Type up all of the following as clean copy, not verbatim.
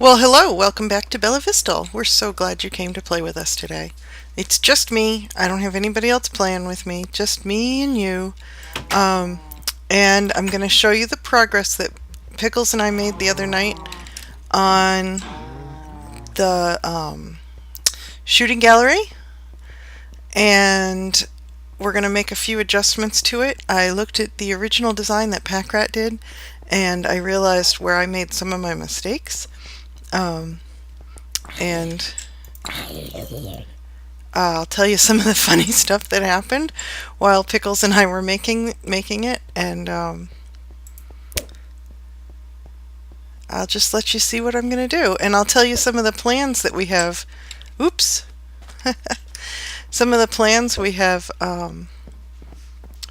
Well, hello, welcome back to Bella Vista. We're so glad you came to play with us today. It's just me. I don't have anybody else playing with me, just me and you. Um, and I'm going to show you the progress that Pickles and I made the other night on the shooting gallery. And we're going to make a few adjustments to it. I looked at the original design that Packrat did, and I realized where I made some of my mistakes. Um, and I'll tell you some of the funny stuff that happened while Pickles and I were making it, and I'll just let you see what I'm going to do, and I'll tell you some of the plans that we have. Oops, some of the plans we have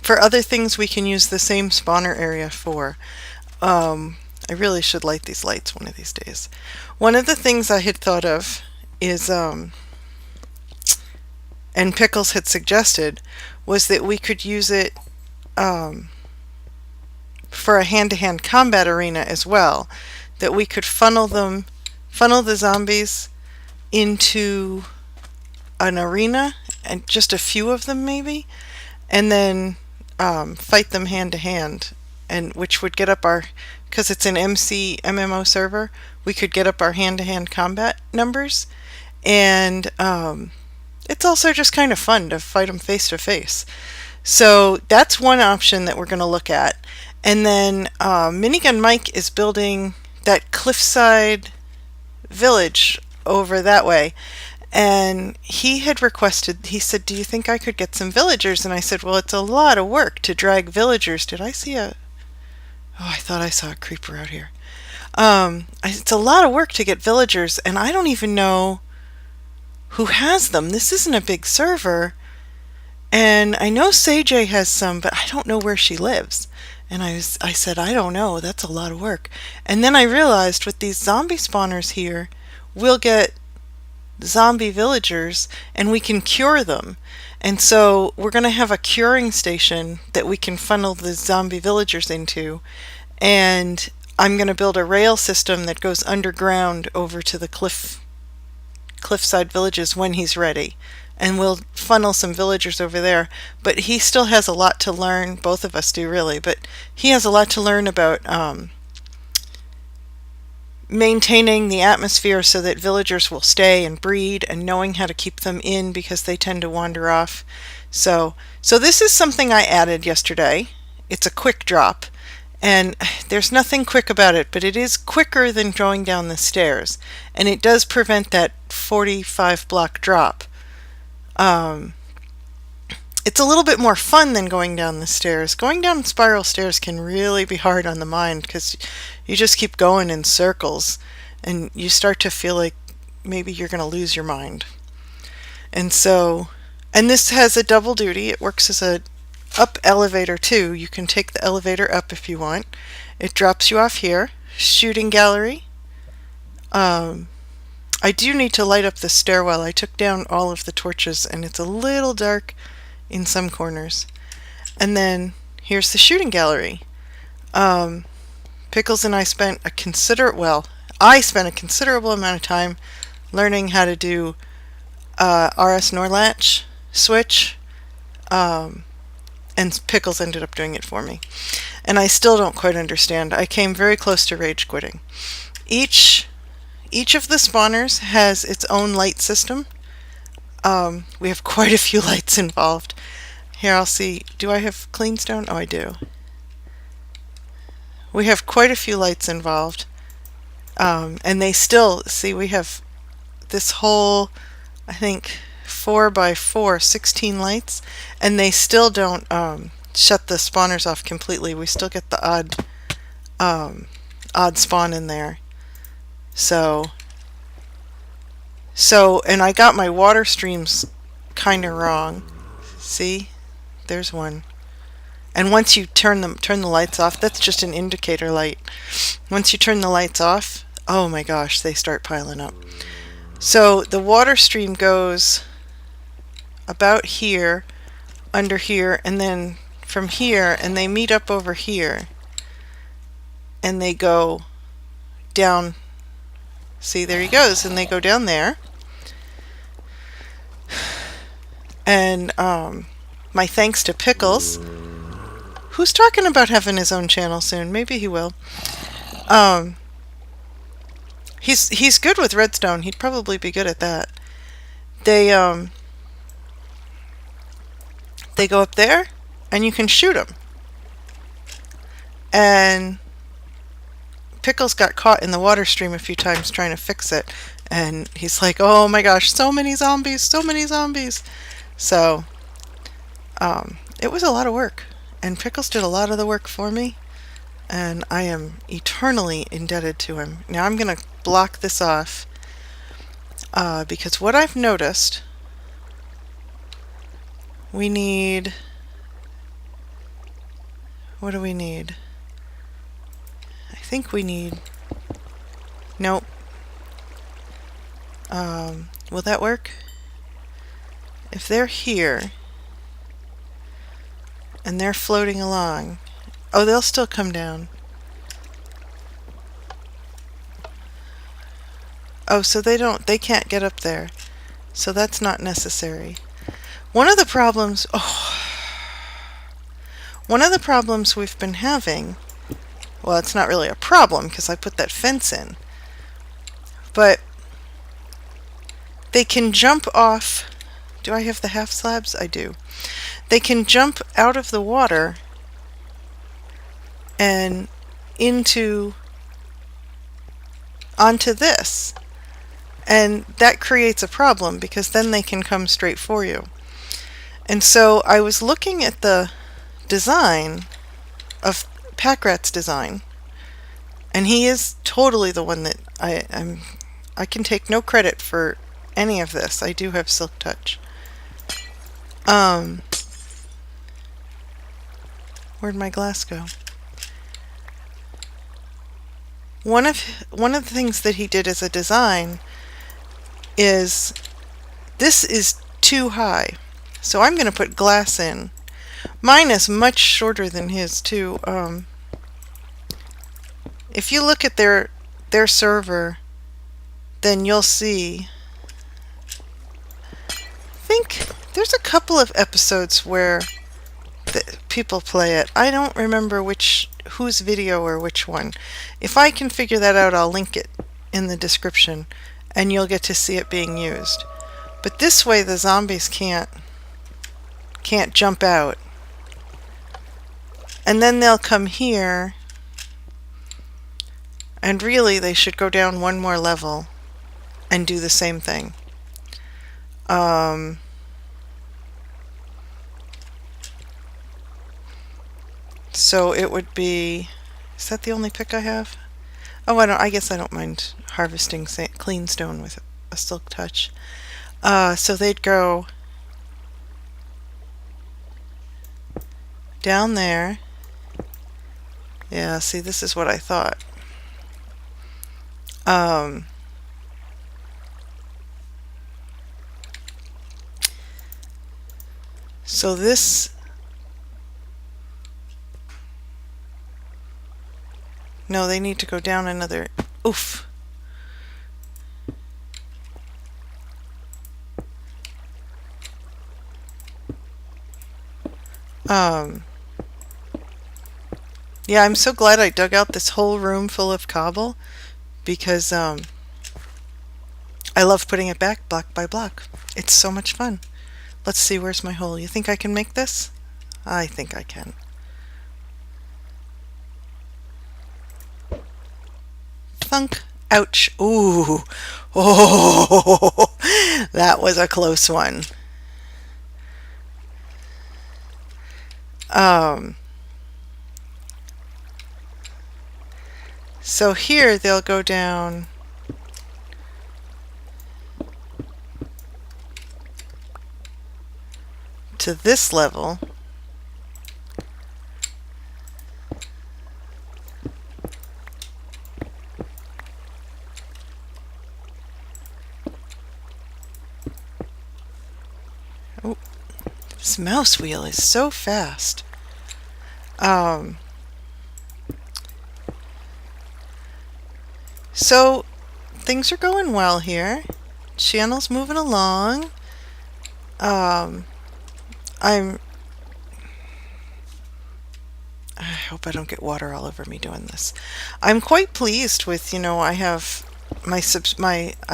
for other things we can use the same spawner area for. I really should light these lights one of these days. One of the things I had thought of is and Pickles had suggested, was that we could use it for a hand-to-hand combat arena as well. That we could funnel the zombies into an arena, and just a few of them maybe, and then fight them hand-to-hand, and which would get up our, because it's an MMO server, we could get up our hand-to-hand combat numbers, and it's also just kind of fun to fight them face to face. So that's one option that we're going to look at. And then Minigun Mike is building that cliffside village over that way. And he had requested, he said, do you think I could get some villagers? And I said, well, it's a lot of work to drag villagers. Did I see a... Oh, I thought I saw a creeper out here. It's a lot of work to get villagers, and I don't even know who has them. This isn't a big server, and I know Sage has some, but I don't know where she lives. And I said, I don't know, that's a lot of work. And then I realized with these zombie spawners here, we'll get zombie villagers and we can cure them. And so we're going to have a curing station that we can funnel the zombie villagers into, and I'm going to build a rail system that goes underground over to the cliffside villages when he's ready, and we'll funnel some villagers over there. But he still has a lot to learn, both of us do really, but he has a lot to learn about maintaining the atmosphere so that villagers will stay and breed, and knowing how to keep them in because they tend to wander off. So this is something I added yesterday. It's a quick drop, and there's nothing quick about it, but it is quicker than going down the stairs, and it does prevent that 45 block drop. It's a little bit more fun than going down the stairs. Going down spiral stairs can really be hard on the mind because you just keep going in circles and you start to feel like maybe you're going to lose your mind. And this has a double duty. It works as a up elevator too. You can take the elevator up if you want. It drops you off here. Shooting gallery. I do need to light up the stairwell. I took down all of the torches and it's a little dark in some corners. And then here's the shooting gallery. Pickles and I spent a considerable amount of time learning how to do RS Norlatch switch, and Pickles ended up doing it for me. And I still don't quite understand. I came very close to rage quitting. Each of the spawners has its own light system. We have quite a few lights involved. Here, I'll see. Do I have clean stone? Oh, I do. We have quite a few lights involved. And they still, see, we have this whole, I think, 4x4, 16 lights, and they still don't shut the spawners off completely. We still get the odd spawn in there. And I got my water streams kind of wrong. See? There's one. And once you turn the lights off, that's just an indicator light. Once you turn the lights off, oh my gosh, they start piling up. So the water stream goes about here, under here, and then from here, and they meet up over here. And they go down See, there he goes, and they go down there. And my thanks to Pickles, who's talking about having his own channel soon. Maybe he will. He's good with redstone. He'd probably be good at that. They go up there, and you can shoot them. And Pickles got caught in the water stream a few times trying to fix it, and he's like, "Oh my gosh, so many zombies, so many zombies!" So it was a lot of work, and Pickles did a lot of the work for me, and I am eternally indebted to him. Now I'm gonna block this off because what I've noticed, we need. What do we need? I think we need. Nope. Will that work? If they're here and they're floating along, oh, they'll still come down. Oh, so they can't get up there. So that's not necessary. One of the problems we've been having, well, it's not really a problem because I put that fence in, but they can jump off. Do I have the half slabs? I do. They can jump out of the water and onto this. And that creates a problem because then they can come straight for you. And so I was looking at the design of Packrat's design, and he is totally the one that I can take no credit for any of this. I do have Silk Touch. Where'd my glass go? One of the things that he did as a design is this is too high. So I'm going to put glass in. Mine is much shorter than his too. If you look at their server, then you'll see. I think there's a couple of episodes where people play it. I don't remember whose video or which one. If I can figure that out, I'll link it in the description, and you'll get to see it being used. But this way, the zombies can't jump out, and then they'll come here, and really they should go down one more level and do the same thing. So it would be, is that the only pick I have? Oh, I guess I don't mind harvesting clean stone with a Silk Touch. So they'd go down there. Yeah, see, this is what I thought. So this, no, they need to go down another, oof. Yeah, I'm so glad I dug out this whole room full of cobble, because I love putting it back block by block. It's so much fun. Let's see, where's my hole? You think I can make this? I think I can. Thunk. Ouch. Ooh. Oh, that was a close one. So here they'll go down to this level. Oh, this mouse wheel is so fast. So things are going well here. Channel's moving along. Um, I'm I hope I don't get water all over me doing this. I'm quite pleased with, I have I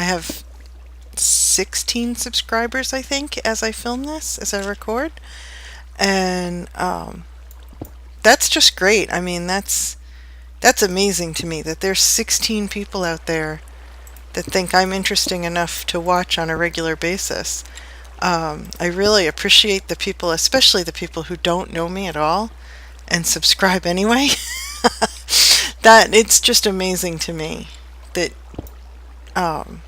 have 16 subscribers, I think, as I film this, as I record. And that's just great. I mean, that's amazing to me that there's 16 people out there that think I'm interesting enough to watch on a regular basis. I really appreciate the people, especially the people who don't know me at all and subscribe anyway. That it's just amazing to me that um,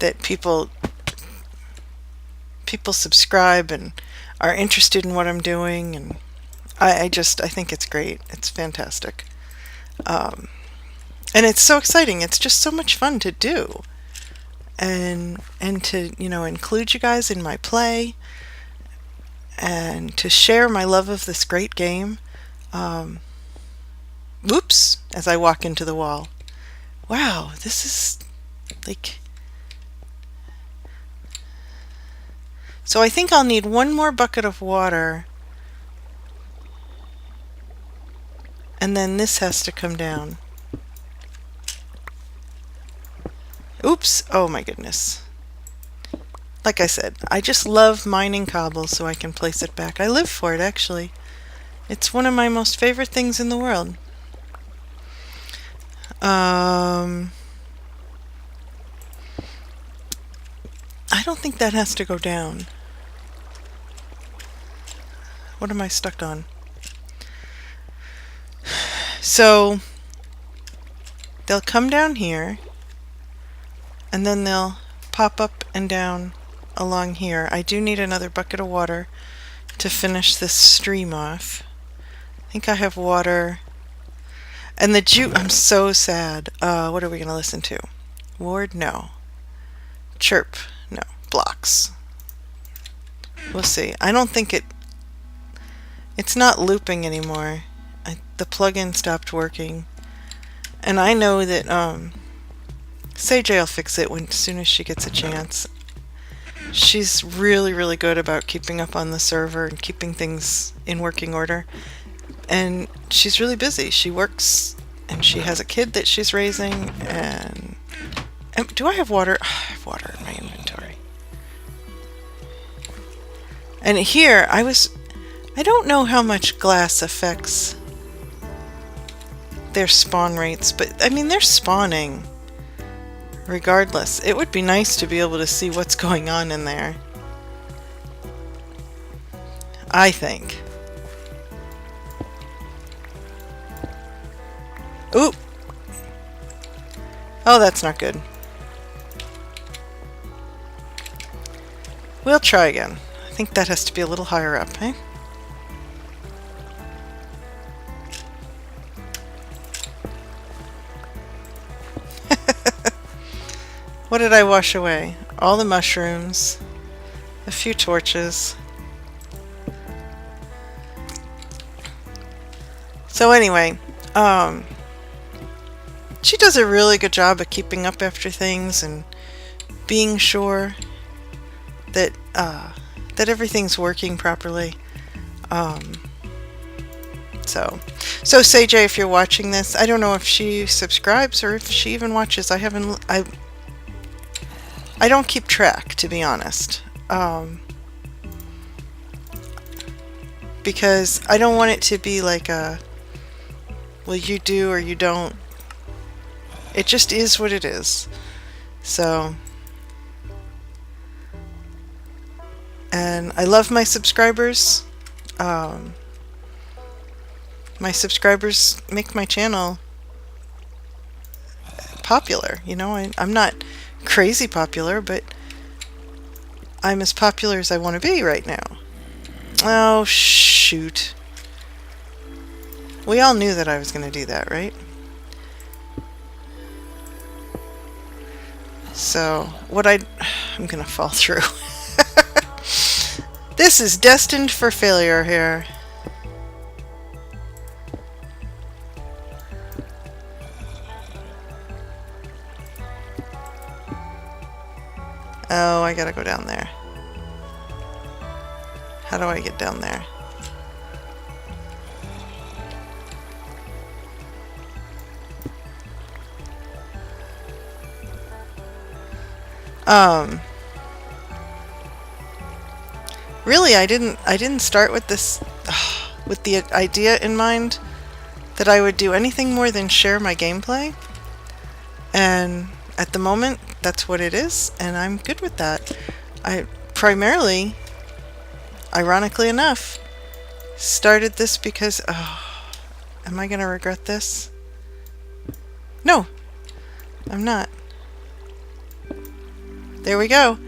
that people subscribe and are interested in what I'm doing, and I think it's great. It's fantastic. Um, and it's so exciting. It's just so much fun to do. And to, include you guys in my play and to share my love of this great game. Whoops, as I walk into the wall. Wow, this is like... So I think I'll need one more bucket of water, and then this has to come down. Oops, oh my goodness. Like I said, I just love mining cobble so I can place it back. I live for it, actually. It's one of my most favorite things in the world. I don't think that has to go down. What am I stuck on? So they'll come down here, and then they'll pop up and down along here. I do need another bucket of water to finish this stream off. I think I have water. And the I'm so sad. What are we going to listen to? Ward? No. Chirp? No. Blocks. We'll see. I don't think it's not looping anymore. The plugin stopped working. And I know that Sage will fix it as soon as she gets a chance. She's really, really good about keeping up on the server and keeping things in working order. And she's really busy. She works, and she has a kid that she's raising, and do I have water? I have water in my inventory. And here, I don't know how much glass affects their spawn rates, but I mean, they're spawning regardless. It would be nice to be able to see what's going on in there, I think. Ooh! Oh, that's not good. We'll try again. I think that has to be a little higher up, eh? What did I wash away? All the mushrooms, a few torches. So anyway, she does a really good job of keeping up after things and being sure that that everything's working properly. So Sage, if you're watching this, I don't know if she subscribes or if she even watches. I don't keep track, to be honest, because I don't want it to be like a, well, you do or you don't. It just is what it is. So, and I love my subscribers. My subscribers make my channel popular. I'm not crazy popular, but I'm as popular as I want to be right now. Oh, shoot. We all knew that I was going to do that, right? So, I'm going to fall through. This is destined for failure here. Oh, I gotta go down there. How do I get down there? Really, I didn't start with this with the idea in mind that I would do anything more than share my gameplay. And at the moment, that's what it is, and I'm good with that. I primarily, ironically enough, started this because, am I gonna regret this? No, I'm not. There we go.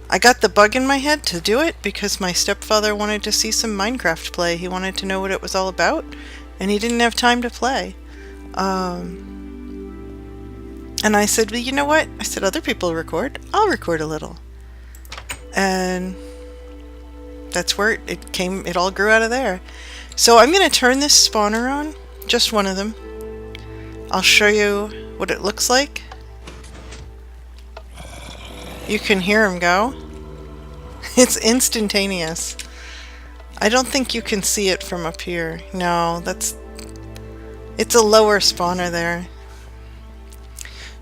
I got the bug in my head to do it because my stepfather wanted to see some Minecraft play. He wanted to know what it was all about, and he didn't have time to play. And I said, well, you know what? I said, other people record. I'll record a little. And that's where it came. It all grew out of there. So I'm going to turn this spawner on. Just one of them. I'll show you what it looks like. You can hear him go. It's instantaneous. I don't think you can see it from up here. No, it's a lower spawner there.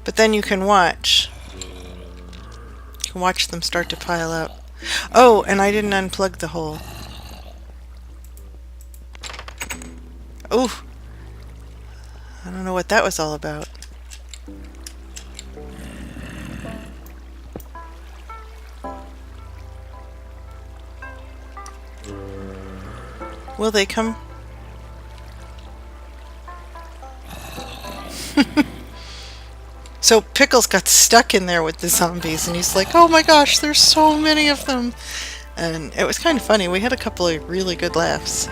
But then you can watch. You can watch them start to pile up. Oh, and I didn't unplug the hole. Oh, I don't know what that was all about. Will they come? So Pickles got stuck in there with the zombies, and he's like, oh my gosh, there's so many of them. And it was kind of funny. We had a couple of really good laughs.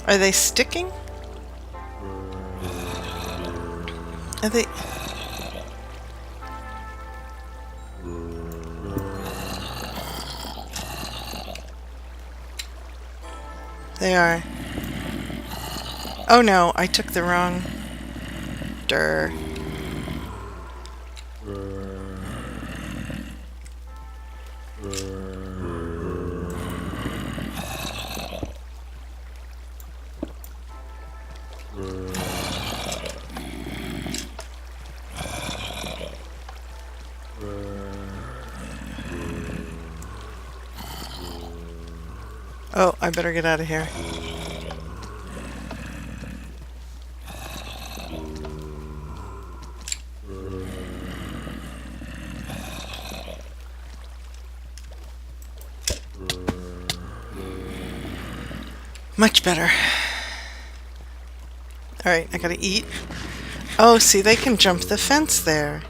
Are they sticking? Are they... They are. Oh no, I took the wrong... Durr. Oh, I better get out of here. Much better. Alright, I gotta eat. Oh, see, they can jump the fence there.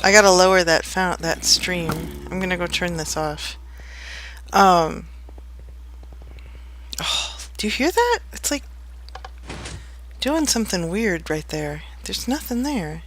I gotta lower that stream. I'm gonna go turn this off. Oh, do you hear that? It's like doing something weird right there. There's nothing there.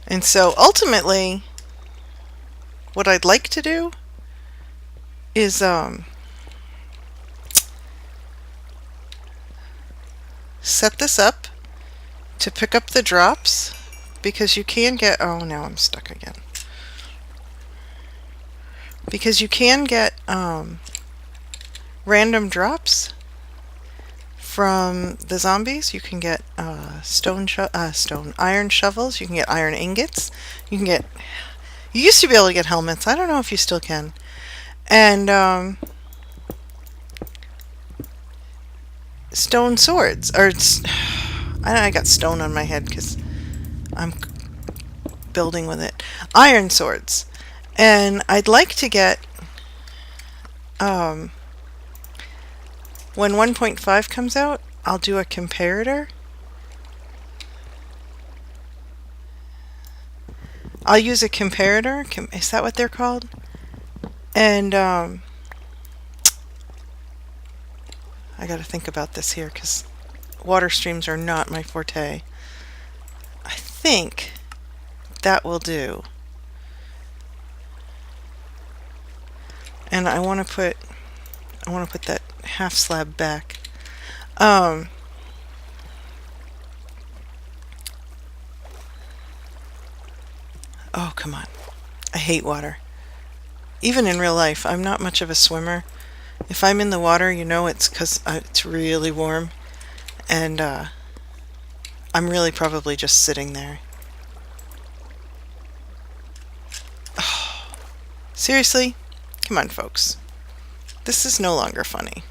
And so ultimately, what I'd like to do is set this up to pick up the drops, because you can get... Oh, now I'm stuck again. Because you can get random drops from the zombies. You can get iron shovels. You can get iron ingots. You can get... You used to be able to get helmets. I don't know if you still can. And stone swords. Or I got stone on my head because I'm building with it. Iron swords. And I'd like to get, um, when 1.5 comes out, I'll do a comparator. I'll use a comparator. Is that what they're called? And I got to think about this here because water streams are not my forte. I think that will do. And I want to put that half slab back. Oh, come on. I hate water. Even in real life, I'm not much of a swimmer. If I'm in the water, you know it's because it's really warm. And I'm really probably just sitting there. Oh, seriously? Come on, folks. This is no longer funny.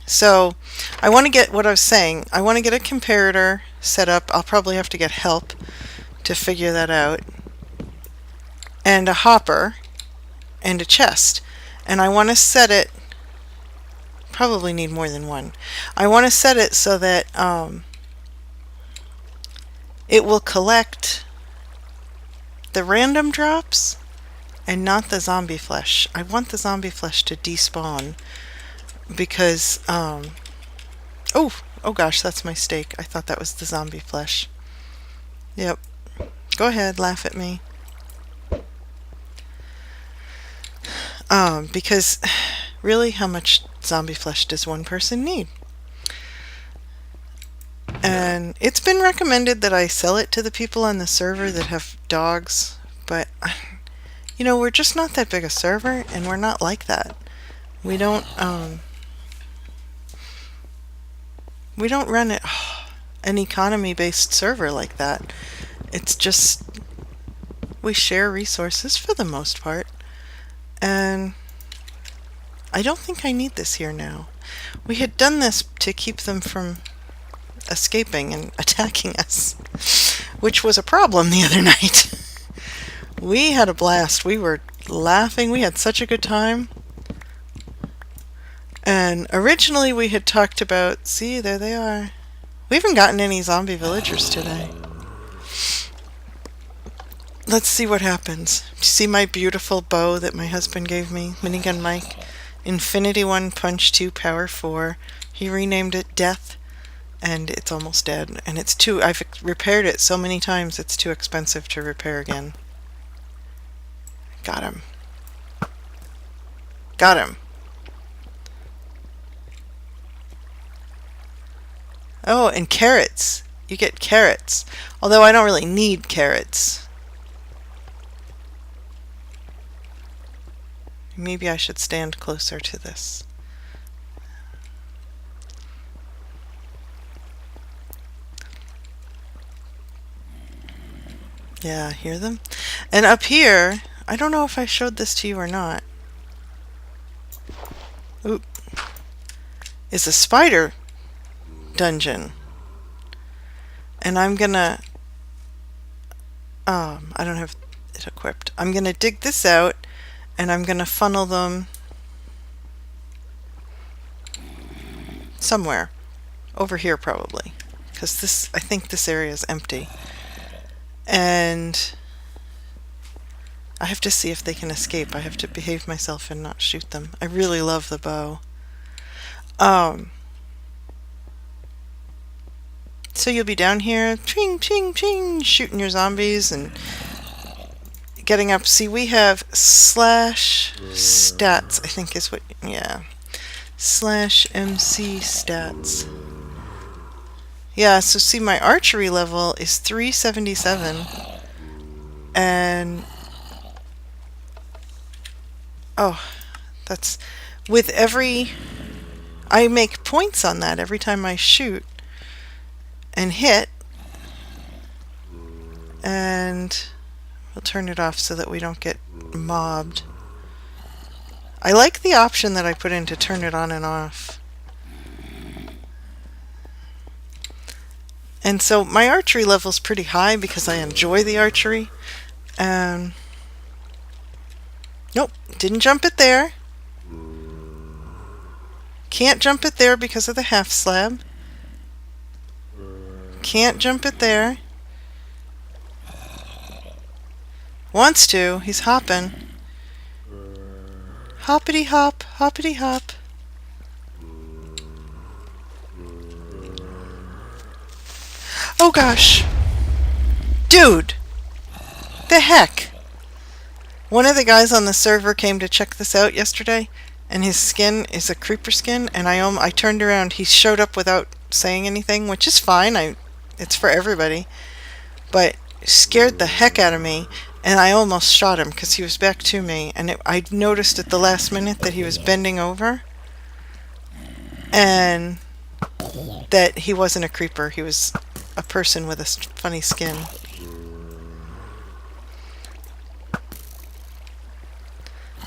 So I want to get what I was saying. I want to get a comparator set up. I'll probably have to get help to figure that out. And a hopper and a chest. And I want to set it, probably need more than one. I want to set it so that it will collect the random drops and not the zombie flesh. I want the zombie flesh to despawn because oh gosh, that's my steak. I thought that was the zombie flesh. Yep. Go ahead, laugh at me. Because really, how much zombie flesh does one person need? And it's been recommended that I sell it to the people on the server that have dogs, but you know, we're just not that big a server, and we're not like that. We don't run it an economy-based server like that. It's just we share resources for the most part, and I don't think I need this here now. We had done this to keep them from escaping and attacking us, which was a problem the other night. We had a blast. We were laughing. We had such a good time. And originally we had talked about, see, there they are. We haven't gotten any zombie villagers today. Let's see what happens. See my beautiful bow that my husband gave me, Minigun Mike. Infinity 1 Punch 2 Power 4. He renamed it Death, and it's almost dead. And it's I've repaired it so many times it's too expensive to repair again. Got him. Got him. Oh, and carrots. You get carrots. Although I don't really need carrots. Maybe I should stand closer to this. Yeah, hear them? And up here, I don't know if I showed this to you or not. Oop. Is a spider dungeon. And I'm gonna I don't have it equipped. I'm gonna dig this out and I'm gonna funnel them somewhere over here probably, because this, I think this area is empty, and I have to see if they can escape. I have to behave myself and not shoot them. I really love the bow. So you'll be down here, ching, ching, ching, shooting your zombies and getting up. See, we have /stats, I think is what, yeah. /MC stats. Yeah, so see, my archery level is 377. And oh, that's with every, I make points on that every time I shoot and hit. And we'll turn it off so that we don't get mobbed. I like the option that I put in to turn it on and off. And so my archery level's pretty high because I enjoy the archery. And nope, didn't jump it there. Can't jump it there because of the half slab. Can't jump it there. Wants to. He's hopping. Hoppity hop, hoppity hop. Oh gosh. Dude! The heck? One of the guys on the server came to check this out yesterday, and his skin is a creeper skin, and I turned around. He showed up without saying anything, which is fine. It's for everybody. But scared the heck out of me, and I almost shot him because he was back to me, and I noticed at the last minute that he was bending over, and that he wasn't a creeper. He was a person with a funny skin.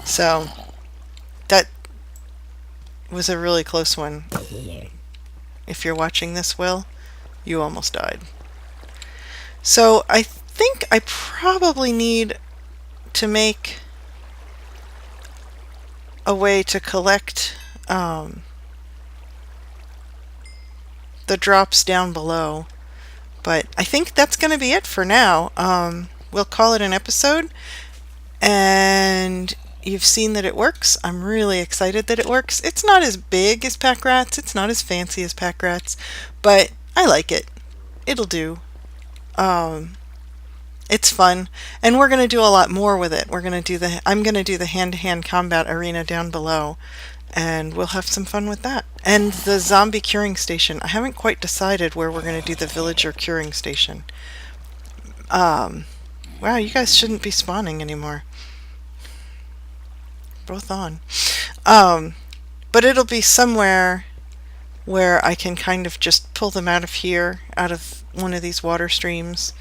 So that was a really close one. If you're watching this, Will, you almost died. So I think I probably need to make a way to collect the drops down below. But I think that's going to be it for now. We'll call it an episode. And you've seen that it works. I'm really excited that it works. It's not as big as Pack Rats. It's not as fancy as Pack Rats. But I like it. It'll do. It's fun. And we're going to do a lot more with it. I'm going to do the hand-to-hand combat arena down below. And we'll have some fun with that. And the zombie curing station. I haven't quite decided where we're going to do the villager curing station. Wow, you guys shouldn't be spawning anymore. Both on. But it'll be somewhere where I can kind of just pull them out of here, out of one of these water streams.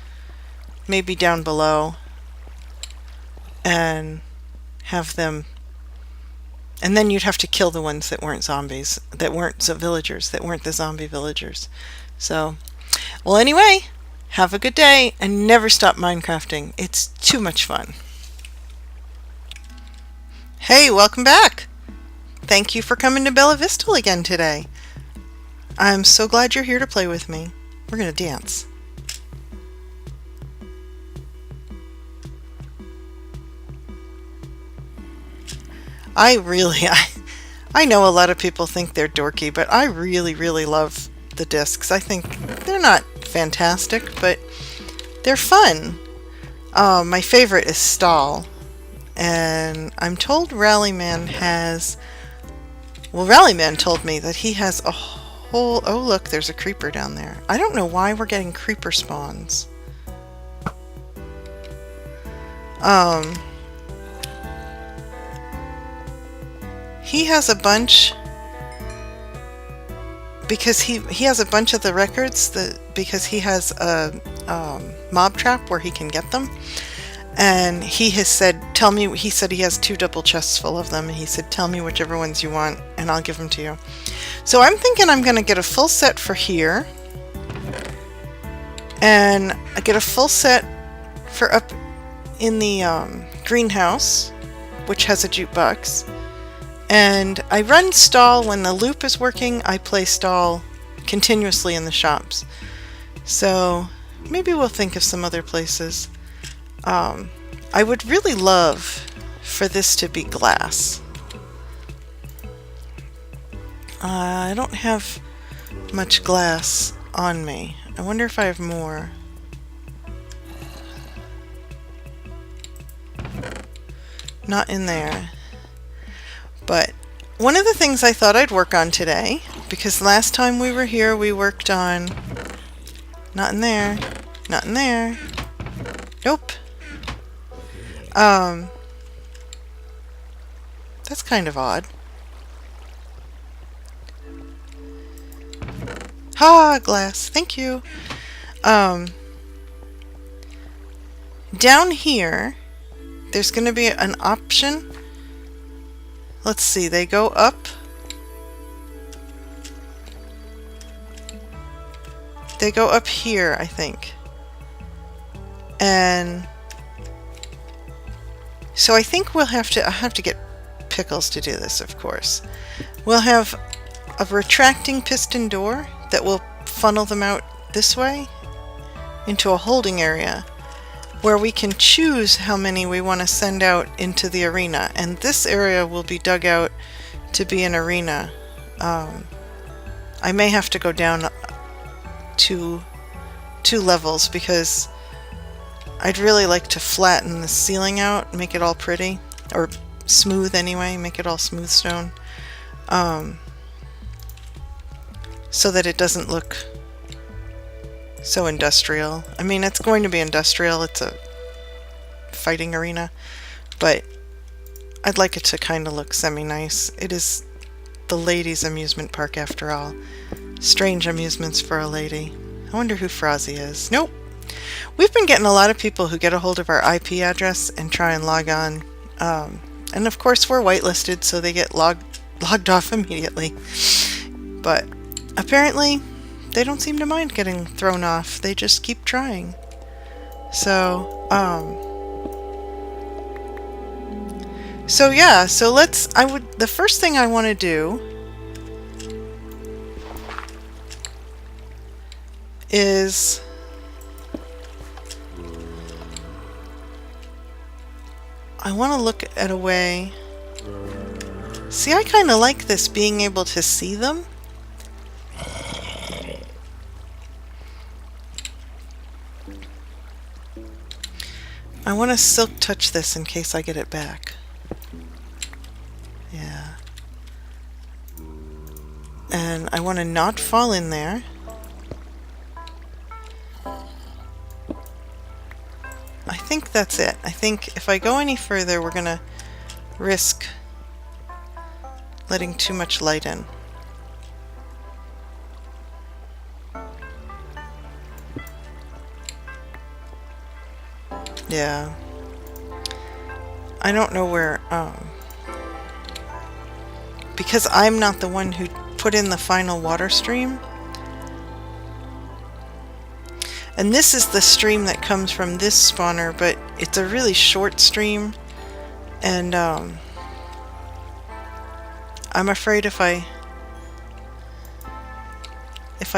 Maybe down below. And have them... And then you'd have to kill the ones that weren't zombies, that weren't villagers, that weren't the zombie villagers. So, well anyway, have a good day and never stop Minecrafting. It's too much fun. Hey, welcome back. Thank you for coming to Bella Vista again today. I'm so glad you're here to play with me. We're going to dance. I know a lot of people think they're dorky, but I really, really love the discs. I think they're not fantastic, but they're fun. My favorite is Stall, and I'm told Rallyman has... Well, Rallyman told me that he has a whole... Oh, look, there's a creeper down there. I don't know why we're getting creeper spawns. He has a bunch because he has a bunch of the records because he has a mob trap where he can get them, and he has said, he said he has 2 double chests full of them, and he said, tell me whichever ones you want and I'll give them to you. So I'm thinking I'm gonna get a full set for here, and I get a full set for up in the greenhouse, which has a jukebox. And I run Stall when the loop is working. I play Stall continuously in the shops. So maybe we'll think of some other places. I would really love for this to be glass. I don't have much glass on me. I wonder if I have more. Not in there. But one of the things I thought I'd work on today, because last time we were here we worked on... Not in there. Not in there. Nope. That's kind of odd. Ha! Glass. Thank you. Down here, there's going to be an option. Let's see, they go up. They go up here, I think. And so I think I'll have to get Pickles to do this, of course. We'll have a retracting piston door that will funnel them out this way into a holding area where we can choose how many we want to send out into the arena. And this area will be dug out to be an arena. I may have to go down two levels because I'd really like to flatten the ceiling out, make it all pretty, or smooth anyway, make it all smooth stone, so that it doesn't look so industrial. I mean, it's going to be industrial, it's a fighting arena, but I'd like it to kind of look semi-nice. It is the ladies' amusement park after all. Strange amusements for a lady. I wonder who Frozzie is. Nope. We've been getting a lot of people who get a hold of our IP address and try and log on. And of course we're whitelisted, so they get logged off immediately. But apparently they don't seem to mind getting thrown off. They just keep trying. So, yeah, so the first thing I want to do is I want to look at a way. See, I kind of like this, being able to see them. I want to silk touch this in case I get it back. Yeah. And I want to not fall in there. I think that's it. I think if I go any further, we're gonna risk letting too much light in. Yeah. I don't know where, because I'm not the one who put in the final water stream. And this is the stream that comes from this spawner, but it's a really short stream. And, I'm afraid if I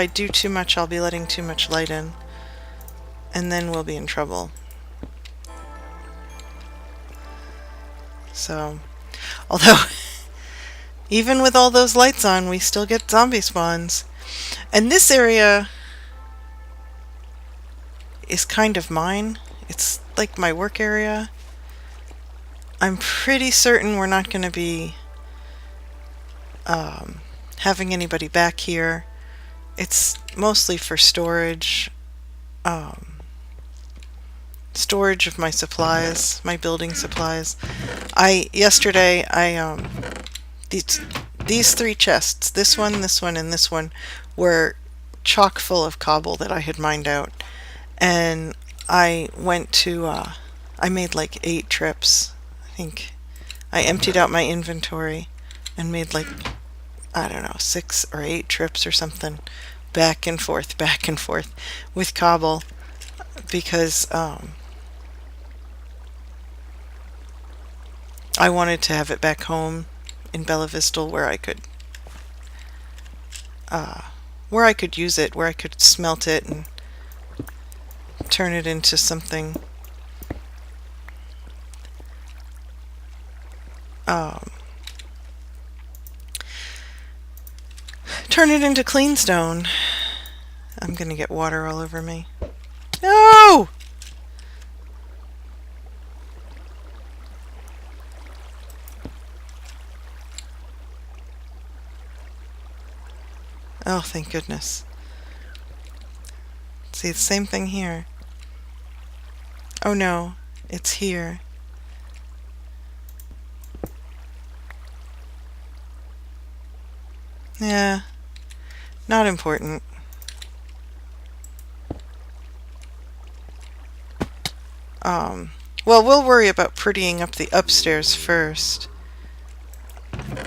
do too much, I'll be letting too much light in. And then we'll be in trouble. So, although, even with all those lights on, we still get zombie spawns. And this area is kind of mine. It's like my work area. I'm pretty certain we're not going to be having anybody back here. It's mostly for storage. Storage of my supplies, my building supplies. Yesterday these three chests, this one, and this one, were chock full of cobble that I had mined out. And I went to, I made like 8 trips. I think I emptied out my inventory and made like, I don't know, 6 or 8 trips or something, back and forth with cobble, because I wanted to have it back home in Bella Vista where I could use it, where I could smelt it and turn it into something turn it into clean stone. I'm gonna get water all over me. No! Oh, thank goodness. See, the same thing here. Oh no, it's here. Yeah, not important. Well, we'll worry about prettying up the upstairs first.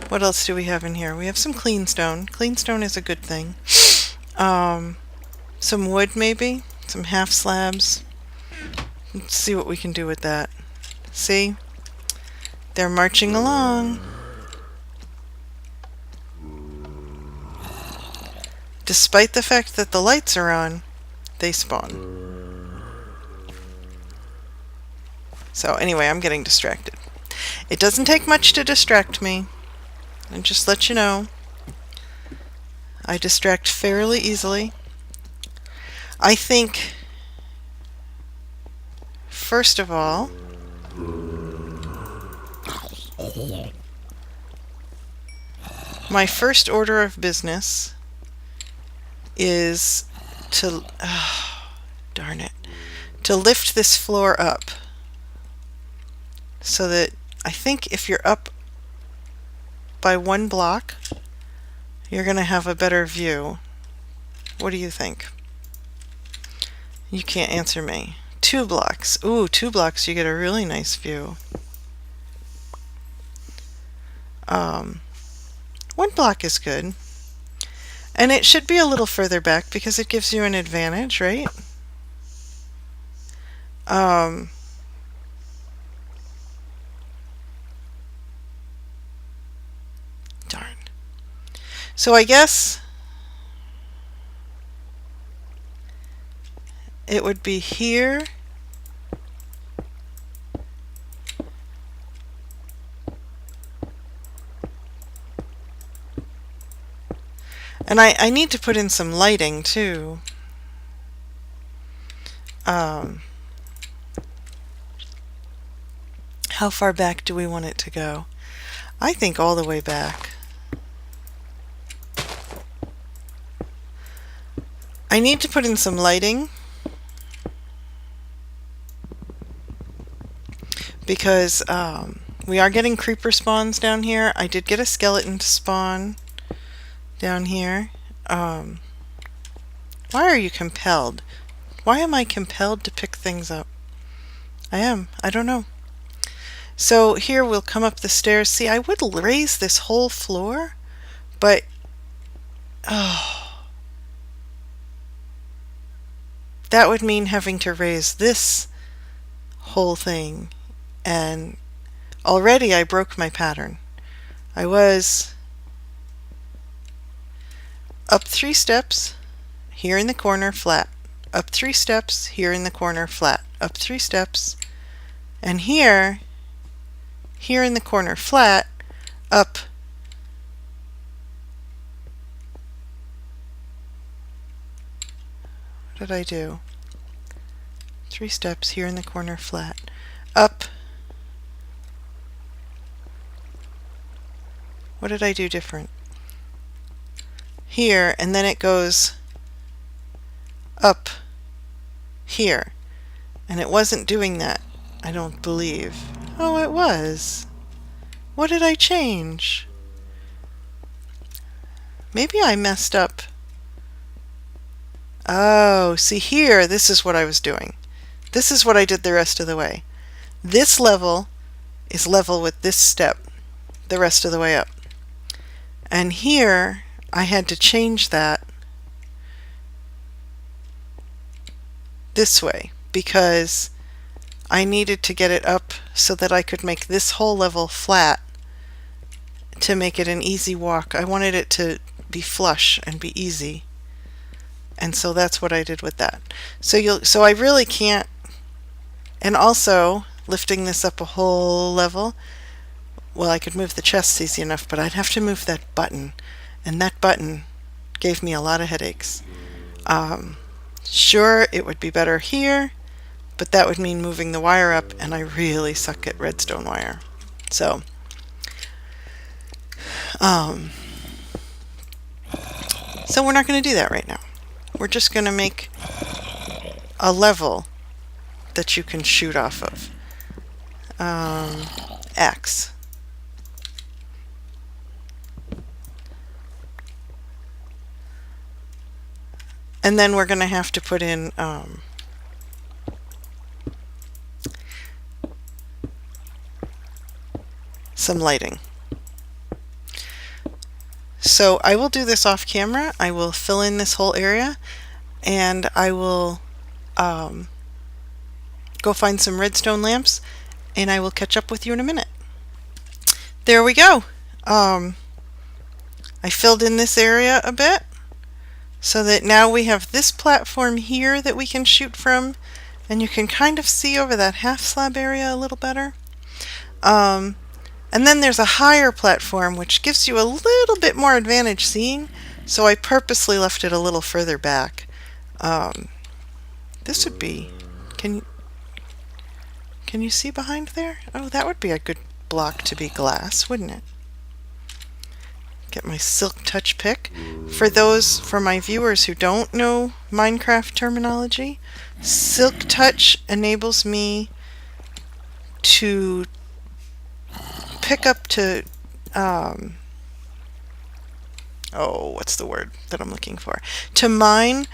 What else do we have in here? We have some clean stone. Clean stone is a good thing. some wood maybe, some half slabs. Let's see what we can do with that. See? They're marching along. Despite the fact that the lights are on, they spawn. So anyway, I'm getting distracted. It doesn't take much to distract me. And just let you know, I distract fairly easily. I think, first of all, my first order of business is to, darn it, to lift this floor up so that I think if you're up by 1 block, you're going to have a better view. What do you think? You can't answer me. 2 blocks. Ooh, 2 blocks, you get a really nice view. 1 block is good. And it should be a little further back because it gives you an advantage, right? Darn. So I guess it would be here. And I need to put in some lighting too. How far back do we want it to go? I think all the way back. I need to put in some lighting because we are getting creeper spawns down here. I did get a skeleton to spawn down here. Why are you compelled? Why am I compelled to pick things up? I am. I don't know. So here we'll come up the stairs. See, I would raise this whole floor, but that would mean having to raise this whole thing, and already I broke my pattern. I was up 3 steps, here in the corner, flat. Up 3 steps, here in the corner, flat. Up 3 steps, and here in the corner, flat, up. What did I do? 3 steps, here in the corner, flat. Up. What did I do different? Here, and then it goes up here. And it wasn't doing that, I don't believe. Oh, it was. What did I change? Maybe I messed up. Oh, see here, this is what I was doing. This is what I did the rest of the way. This level is level with this step the rest of the way up. And here, I had to change that this way because I needed to get it up so that I could make this whole level flat to make it an easy walk. I wanted it to be flush and be easy. And so that's what I did with that. So I really can't, and also lifting this up a whole level, well, I could move the chests easy enough, but I'd have to move that button, and that button gave me a lot of headaches. Sure, it would be better here, but that would mean moving the wire up, and I really suck at redstone wire. So we're not going to do that right now. We're just going to make a level that you can shoot off of. X. And then we're going to have to put in some lighting. So I will do this off camera. I will fill in this whole area, and I will go find some redstone lamps, and I will catch up with you in a minute. There we go. I filled in this area a bit so that now we have this platform here that we can shoot from, and you can kind of see over that half slab area a little better. And then there's a higher platform which gives you a little bit more advantage seeing, so I purposely left it a little further back. This would be, can you see behind there? Oh, that would be a good block to be glass, wouldn't it? Get my Silk Touch pick. For my viewers who don't know Minecraft terminology, Silk Touch enables me to pick up to, what's the word that I'm looking for? To mine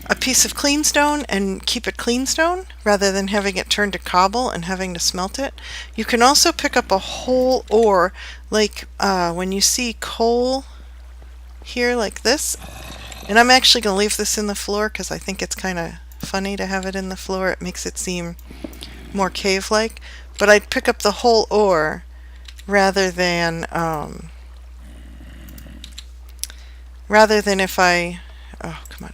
a piece of cleanstone and keep it cleanstone rather than having it turned to cobble and having to smelt it. You can also pick up a whole ore, like when you see coal here like this, and I'm actually going to leave this in the floor because I think it's kind of funny to have it in the floor. It makes it seem more cave-like, but I'd pick up the whole ore rather than if I, oh come on,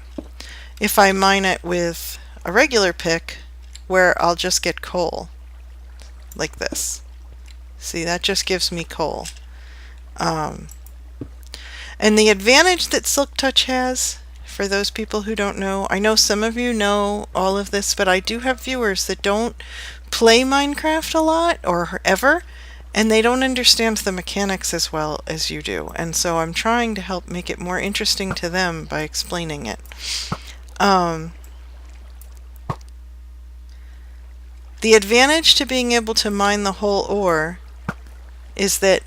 if I mine it with a regular pick where I'll just get coal like this. See, that just gives me coal. And the advantage that Silk Touch has, for those people who don't know, I know some of you know all of this, but I do have viewers that don't play Minecraft a lot or ever, and they don't understand the mechanics as well as you do. And so I'm trying to help make it more interesting to them by explaining it. The advantage to being able to mine the whole ore is that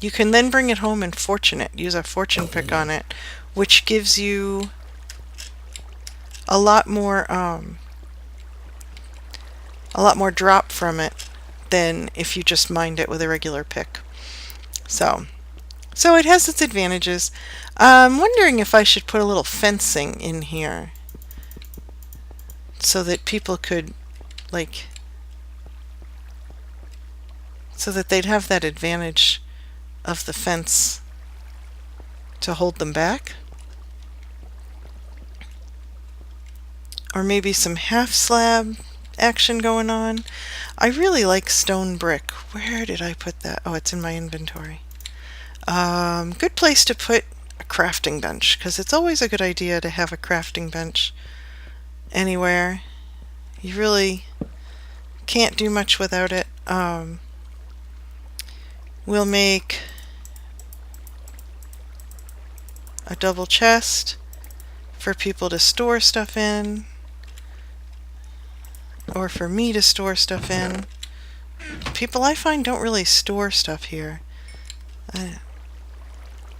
you can then bring it home and fortune it, use a fortune pick on it, which gives you a lot more drop from it than if you just mined it with a regular pick. So it has its advantages. I'm wondering if I should put a little fencing in here so that people could, like, so that they'd have that advantage of the fence to hold them back. Or maybe some half slab action going on. I really like stone brick. Where did I put that? Oh, it's in my inventory. Good place to put a crafting bench, because it's always a good idea to have a crafting bench anywhere. You really can't do much without it. We'll make a double chest for people to store stuff in, or for me to store stuff in. People I find don't really store stuff here.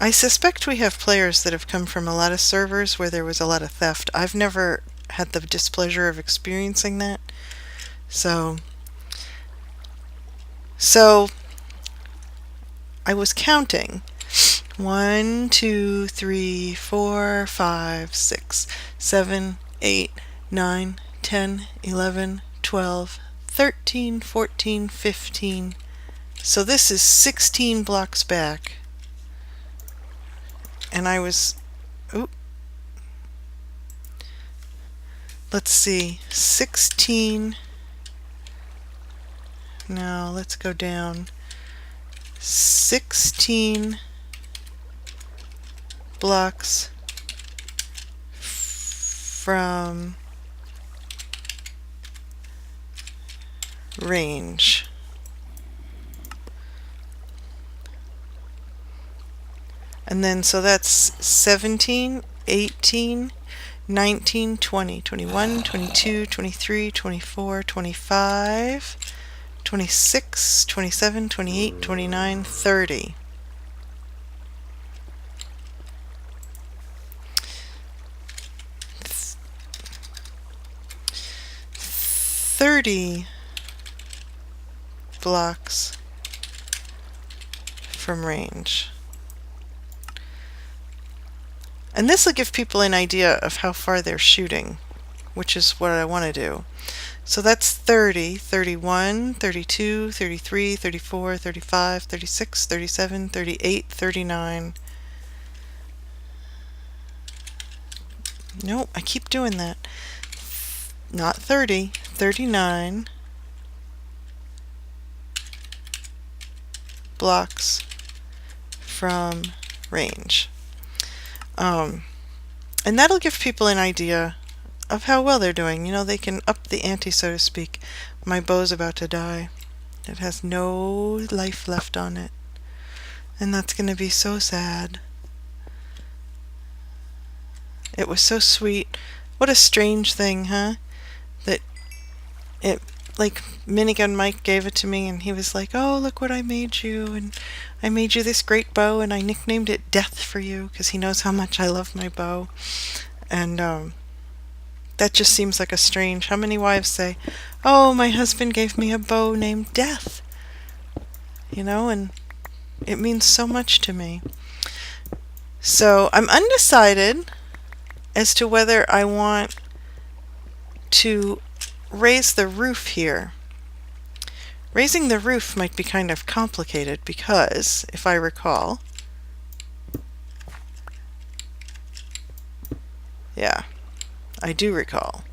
I suspect we have players that have come from a lot of servers where there was a lot of theft. I've never had the displeasure of experiencing that. So I was counting. 1, 2, 3, 4, 5, 6, 7, 8, 9, 10, 11, 12, 13, 14, 15. So this is 16 blocks back. And I was, let's see, 16. Now let's go down. 16 blocks from range. And then so that's 17, 18, 19, 20, 21, 22, 23, 24, 25, 26, 27, 28, 29, 30. Blocks from range. And this will give people an idea of how far they're shooting, which is what I want to do. So that's 30, 31, 32, 33, 34, 35, 36, 37, 38, 39. Nope, I keep doing that. Not 30, 39 blocks from range. And that'll give people an idea of how well they're doing. You know, they can up the ante, so to speak. My bow's about to die. It has no life left on it. And that's going to be so sad. It was so sweet. What a strange thing, huh? That it, like, Minigun Mike gave it to me, and he was like, oh, look what I made you, and I made you this great bow, and I nicknamed it Death for you, because he knows how much I love my bow. And that just seems like a strange... How many wives say, oh, my husband gave me a bow named Death? You know, and it means so much to me. So I'm undecided as to whether I want to raise the roof here. Raising the roof might be kind of complicated because, if I recall, yeah, I do recall.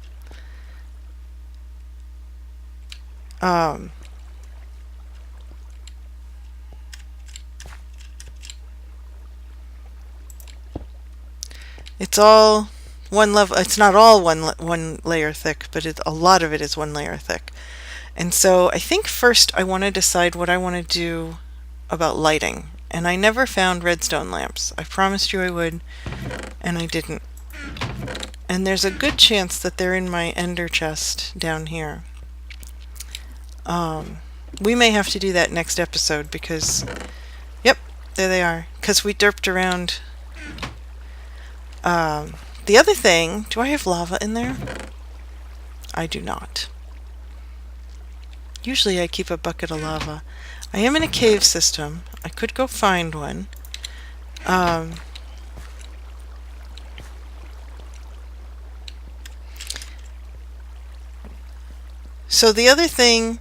It's all one level. It's not all one layer thick, but a lot of it is one layer thick. And so I think first I want to decide what I want to do about lighting. And I never found redstone lamps. I promised you I would, and I didn't. And there's a good chance that they're in my ender chest down here. We may have to do that next episode because, yep, there they are. Because we derped around. The other thing, do I have lava in there? I do not. Usually I keep a bucket of lava. I am in a cave system. I could go find one. So the other thing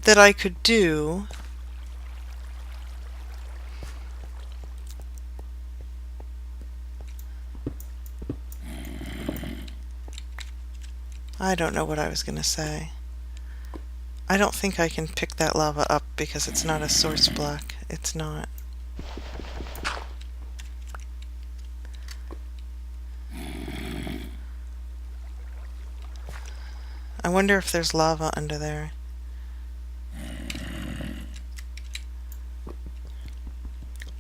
that I could do I don't know what I was going to say. I don't think I can pick that lava up because it's not a source block. It's not. I wonder if there's lava under there.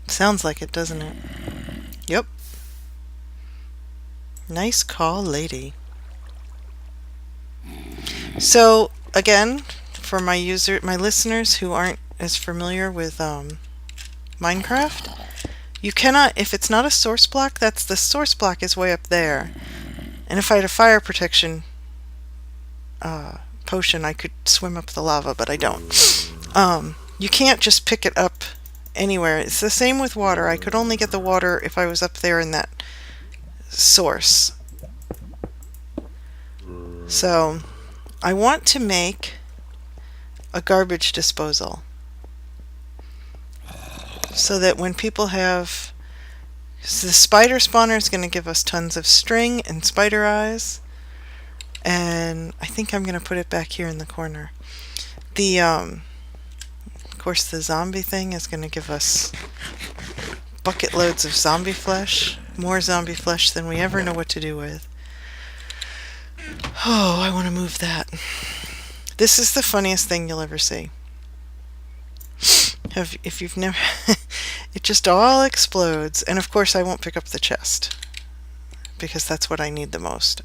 Sounds like it, doesn't it? Yep. Nice call, lady. So, again, for my listeners who aren't as familiar with Minecraft, you cannot, if it's not a source block, that's the source block is way up there. And if I had a fire protection potion, I could swim up the lava, but I don't. You can't just pick it up anywhere. It's the same with water. I could only get the water if I was up there in that source. So I want to make a garbage disposal so that when people have... So the spider spawner is going to give us tons of string and spider eyes. And I think I'm going to put it back here in the corner. The, of course, the zombie thing is going to give us bucket loads of zombie flesh. More zombie flesh than we ever know what to do with. Oh, I want to move that. This is the funniest thing you'll ever see. If you've never... It just all explodes. And of course I won't pick up the chest, because that's what I need the most.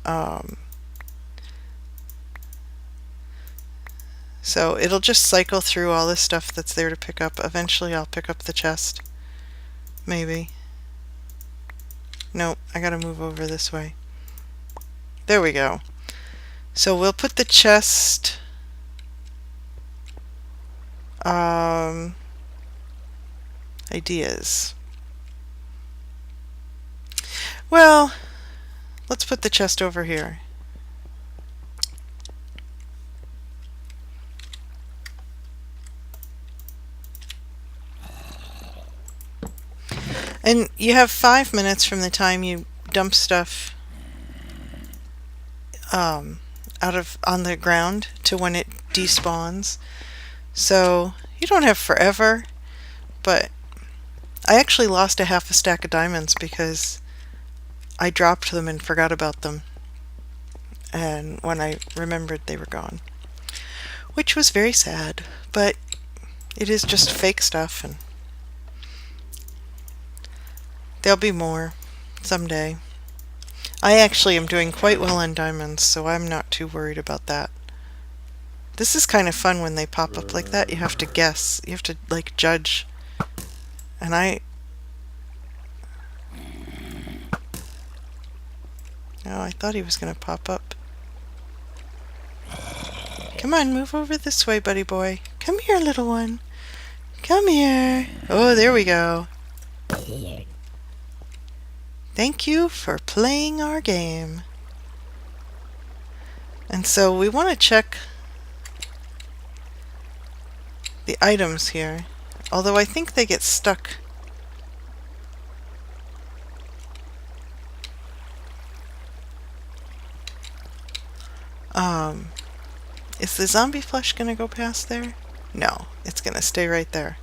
So it'll just cycle through all this stuff that's there to pick up. Eventually I'll pick up the chest. Maybe. Nope, I gotta move over this way. There we go. So we'll put the chest... ideas. Well, let's put the chest over here. And you have 5 minutes from the time you dump stuff on the ground to when it despawns. So you don't have forever, but I actually lost a half a stack of diamonds because I dropped them and forgot about them. And when I remembered, they were gone, which was very sad, but it is just fake stuff, and there'll be more someday. I actually am doing quite well on diamonds, so I'm not too worried about that. This is kind of fun when they pop up like that. You have to guess. You have to, like, judge. And oh, I thought he was going to pop up. Come on, move over this way, buddy boy. Come here, little one. Come here. Oh, there we go. Thank you for playing our game. And so we want to check the items here, although I think they get stuck. Is the zombie flesh going to go past there? No, it's going to stay right there.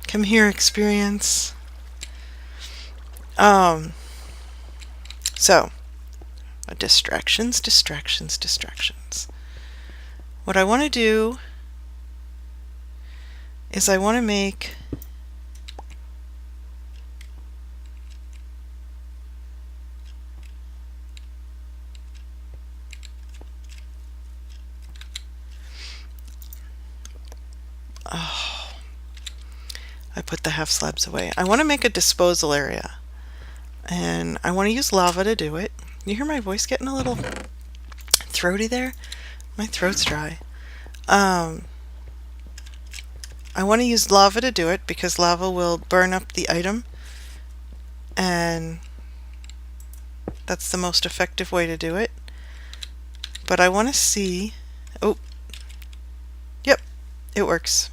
Come here, experience. So, distractions, distractions, distractions. What I want to do is I want to make I put the half slabs away. I want to make a disposal area, and I want to use lava to do it. You hear my voice getting a little throaty there? My throat's dry. I want to use lava to do it because lava will burn up the item, and that's the most effective way to do it. But I want to see... Oh, yep, it works.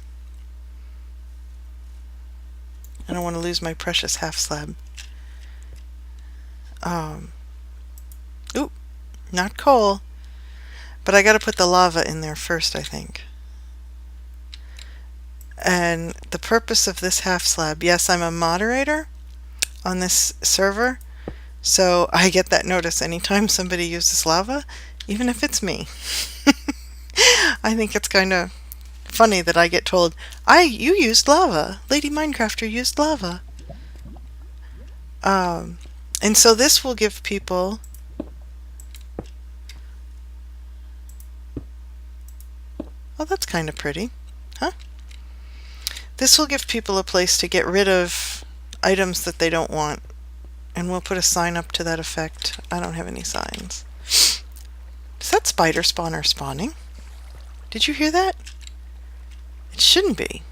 I don't want to lose my precious half slab. Ooh, not coal. But I gotta put the lava in there first, I think. And the purpose of this half slab, yes, I'm a moderator on this server, so I get that notice anytime somebody uses lava, even if it's me. I think it's kind of funny that I get told, you used lava. Lady Minecrafter used lava. And so this will give people oh, that's kind of pretty, huh? This will give people a place to get rid of items that they don't want, and we'll put a sign up to that effect. I don't have any signs. Is that spider spawner spawning? Did you hear that? It shouldn't be.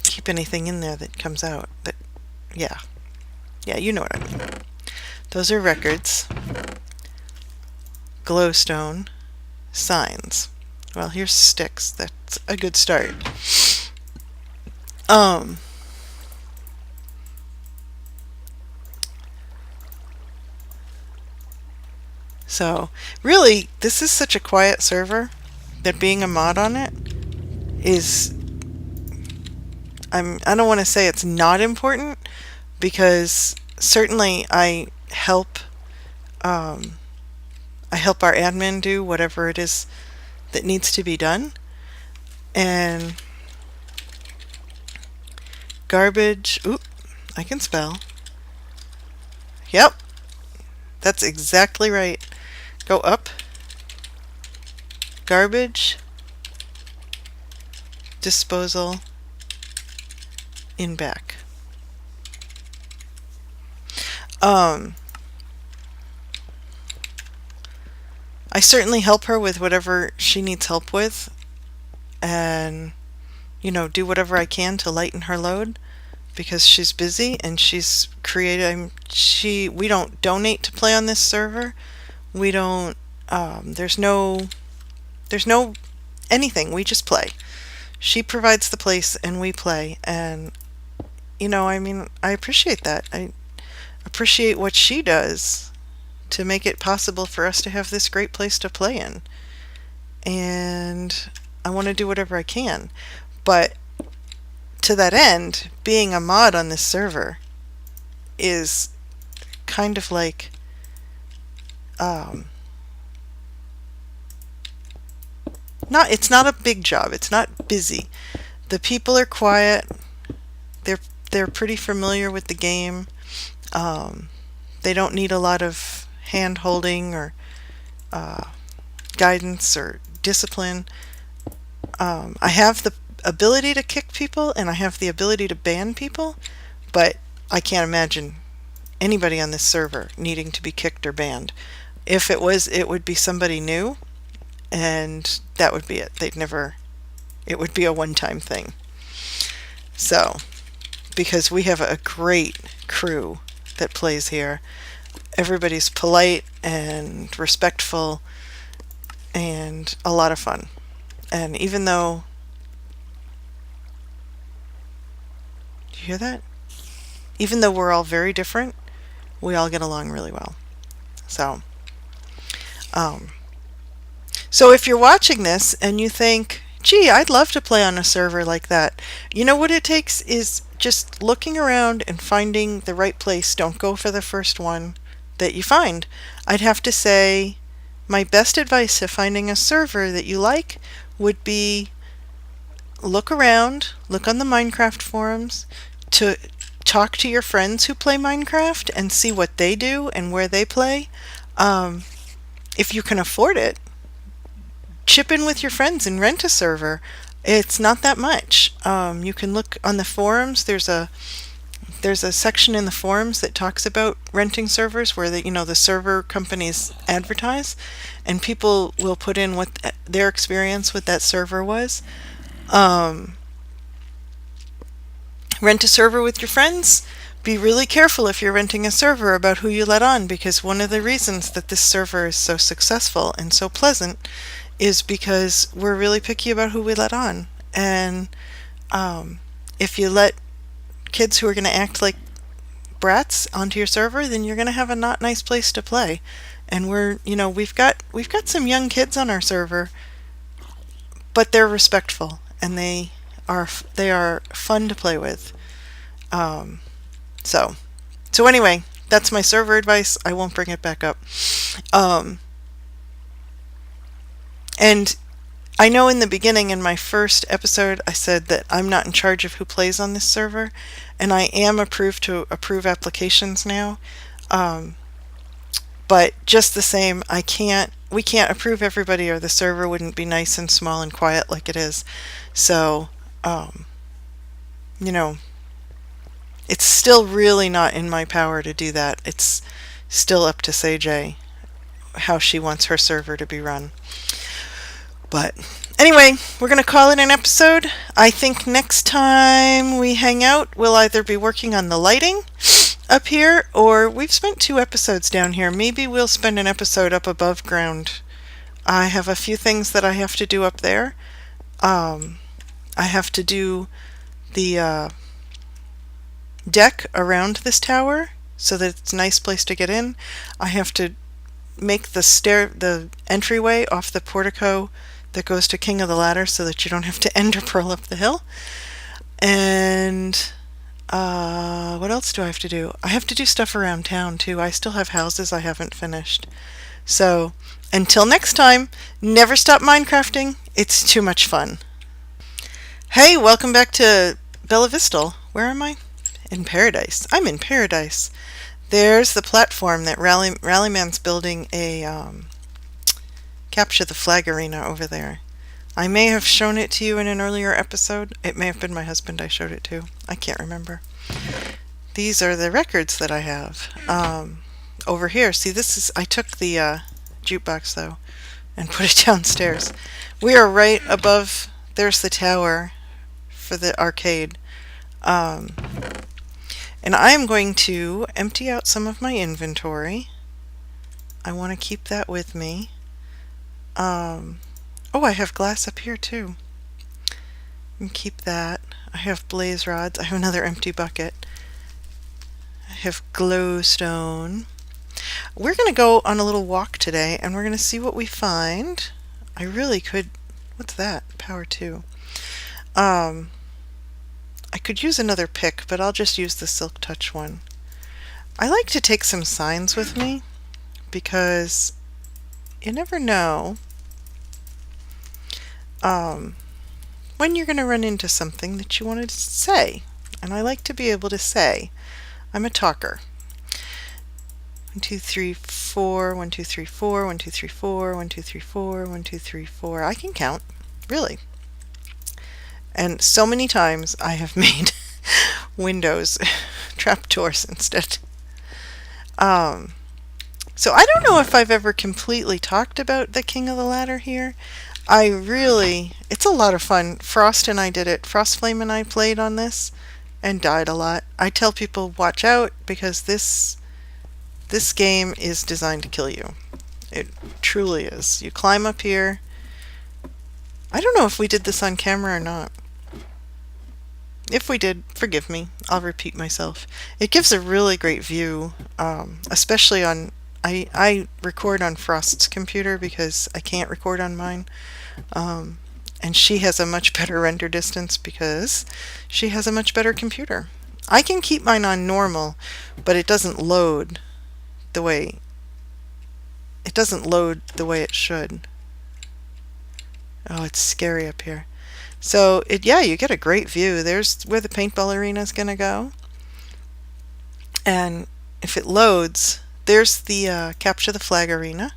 Keep anything in there that comes out. Yeah, you know what I mean. Those are records. Glowstone. Signs. Well, here's sticks. That's a good start. So, really, this is such a quiet server that being a mod on it is... I don't want to say it's not important, because certainly I help our admin do whatever it is that needs to be done. And garbage, oop, I can spell. Yep, that's exactly right. Go up, garbage, disposal, in back. I certainly help her with whatever she needs help with, and do whatever I can to lighten her load because she's busy and she's creating. We don't donate to play on this server. We don't. There's no anything. We just play. She provides the place and we play. And I appreciate that. I appreciate what she does to make it possible for us to have this great place to play in. And I want to do whatever I can. But to that end, being a mod on this server is kind of like it's not a big job. It's not busy. The people are quiet. They're pretty familiar with the game. They don't need a lot of hand holding or guidance or discipline. I have the ability to kick people and I have the ability to ban people, but I can't imagine anybody on this server needing to be kicked or banned. If it was, it would be somebody new, and that would be it. It would be a one-time thing. So, because we have a great crew that plays here, everybody's polite and respectful and a lot of fun. And even though, do you hear that? Even though we're all very different, we all get along really well. So, so if you're watching this and you think, gee, I'd love to play on a server like that, you know what it takes is just looking around and finding the right place. Don't go for the first one that you find. I'd have to say my best advice to finding a server that you like would be look around, look on the Minecraft forums, to talk to your friends who play Minecraft and see what they do and where they play. If you can afford it, chip in with your friends and rent a server. It's not that much. You can look on the forums. There's a section in the forums that talks about renting servers where the server companies advertise, and people will put in what their experience with that server was. Rent a server with your friends. Be really careful if you're renting a server about who you let on, because one of the reasons that this server is so successful and so pleasant is because we're really picky about who we let on. And if you let kids who are going to act like brats onto your server, then you're going to have a not nice place to play. And we've got some young kids on our server, but they're respectful and they are fun to play with. So anyway, that's my server advice. I won't bring it back up. And I know in the beginning, in my first episode, I said that I'm not in charge of who plays on this server, and I am approved to approve applications now. But just the same, we can't approve everybody, or the server wouldn't be nice and small and quiet like it is. So, it's still really not in my power to do that. It's still up to Say how she wants her server to be run. But anyway, we're going to call it an episode. I think next time we hang out, we'll either be working on the lighting up here, or we've spent 2 episodes down here. Maybe we'll spend an episode up above ground. I have a few things that I have to do up there. I have to do the deck around this tower so that it's a nice place to get in. I have to make the entryway off the portico that goes to King of the Ladder so that you don't have to ender pearl up the hill. And what else do I have to do? I have to do stuff around town too. I still have houses I haven't finished. So until next time, never stop Minecrafting. It's too much fun. Hey, welcome back to Bella Vista. Where am I? In Paradise. I'm in Paradise. There's the platform that Rallyman's building a capture the flag arena over there. I may have shown it to you in an earlier episode. It may have been my husband I showed it to. I can't remember. These are the records that I have. Over here, see, I took the jukebox though and put it downstairs. We are right above, there's the tower for the arcade. Um, and I am going to empty out some of my inventory. I want to keep that with me. Oh, I have glass up here too. And keep that. I have blaze rods. I have another empty bucket. I have glowstone. We're going to go on a little walk today and we're going to see what we find. I really could. What's that? Power 2. I could use another pick, but I'll just use the Silk Touch one. I like to take some signs with me because you never know when you're going to run into something that you wanted to say. And I like to be able to say. I'm a talker. 1, 2, 3, 4, 1, 2, 3, 4, 1, 2, 3, 4, 1, 2, 3, 4, 1, 2, 3, 4. I can count, really. And so many times I have made windows trapdoors instead. So I don't know if I've ever completely talked about the King of the Ladder here. It's a lot of fun. Frost and I did it. Frostflame and I played on this and died a lot. I tell people, watch out, because this game is designed to kill you. It truly is. You climb up here. I don't know if we did this on camera or not. If we did, forgive me. I'll repeat myself. It gives a really great view, especially on... I record on Frost's computer because I can't record on mine. And she has a much better render distance because she has a much better computer. I can keep mine on normal, but it doesn't load the way it should. Oh, it's scary up here. So you get a great view. There's where the paintball arena is going to go. And if it loads, there's the capture the flag arena.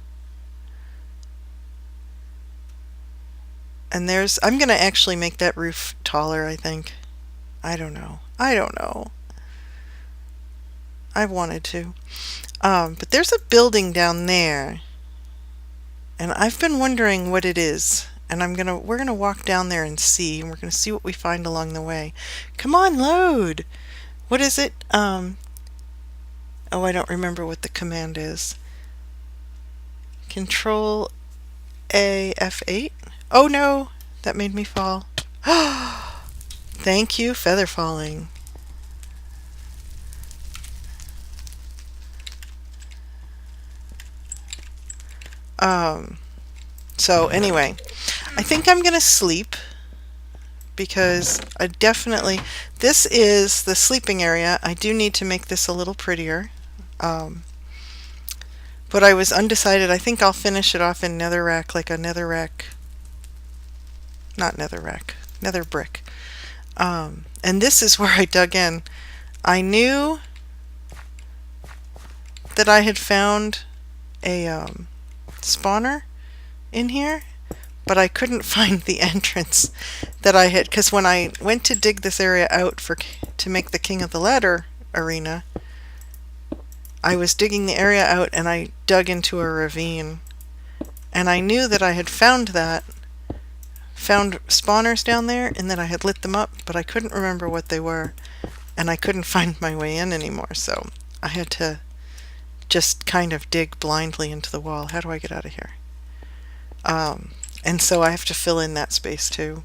And I'm going to actually make that roof taller, I think. I don't know. I wanted to. But there's a building down there. And I've been wondering what it is. And we're gonna walk down there and see, and we're gonna see what we find along the way. Come on, load! What is it? Oh, I don't remember what the command is. Control A F8? Oh no! That made me fall. Thank you, feather falling. So anyway, I think I'm gonna sleep because this is the sleeping area. I do need to make this a little prettier. But I was undecided. I think I'll finish it off in netherrack, like a netherrack. Not netherrack, nether brick. And this is where I dug in. I knew that I had found a spawner in here, but I couldn't find the entrance that I had, because when I went to dig this area out to make the King of the Ladder arena, I was digging the area out and I dug into a ravine, and I knew that I had found spawners down there and that I had lit them up, but I couldn't remember what they were, and I couldn't find my way in anymore, so I had to just kind of dig blindly into the wall. How do I get out of here? And so I have to fill in that space too.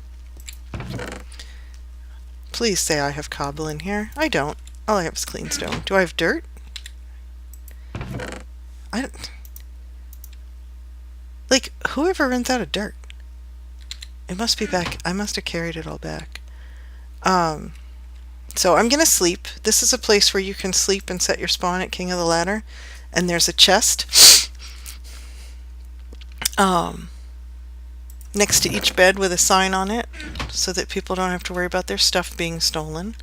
Please say I have cobble in here. I don't. All I have is clean stone. Do I have dirt? Like, whoever runs out of dirt? It must be back. I must have carried it all back. So I'm gonna sleep. This is a place where you can sleep and set your spawn at King of the Ladder. And there's a chest next to each bed with a sign on it so that people don't have to worry about their stuff being stolen.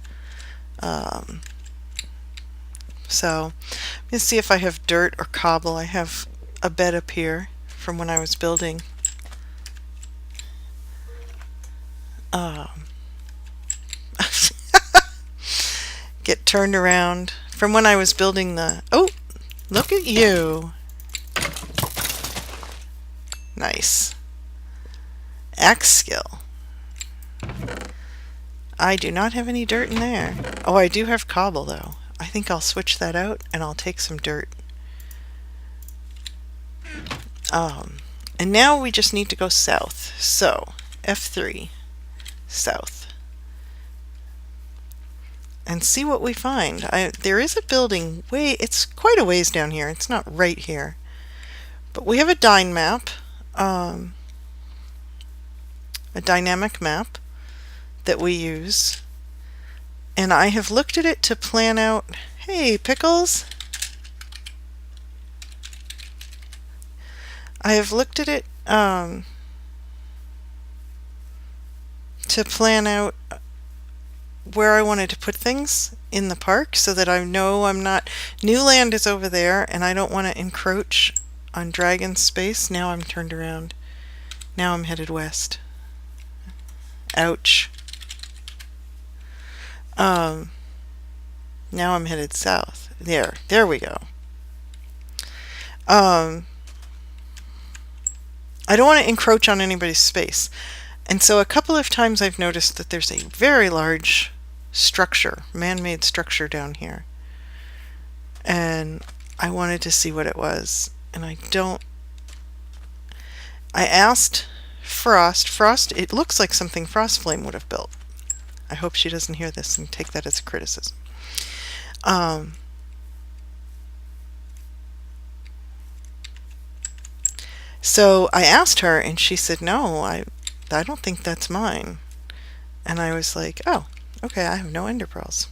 So let's see if I have dirt or cobble. I have a bed up here from when I was building. Get turned around from when I was building oh, look at you. Nice. Axe skill. I do not have any dirt in there. Oh, I do have cobble though. I think I'll switch that out and I'll take some dirt. And now we just need to go south. So, F3, south. And see what we find. There is a building it's quite a ways down here. It's not right here. But we have a Dyn map, a dynamic map that we use. And I have looked at it to plan out, hey, Pickles. I have looked at it to plan out where I wanted to put things in the park so that I know I'm not... New land is over there and I don't want to encroach on Dragon's space. Now I'm turned around. Now I'm headed west. Ouch. Now I'm headed south. There we go. I don't want to encroach on anybody's space. And so a couple of times I've noticed that there's a very large structure, man-made structure down here. And I wanted to see what it was. And I asked Frost, it looks like something Frostflame would have built. I hope she doesn't hear this and take that as a criticism. So I asked her and she said, no, I don't think that's mine. And I was like, oh, okay, I have no ender pearls.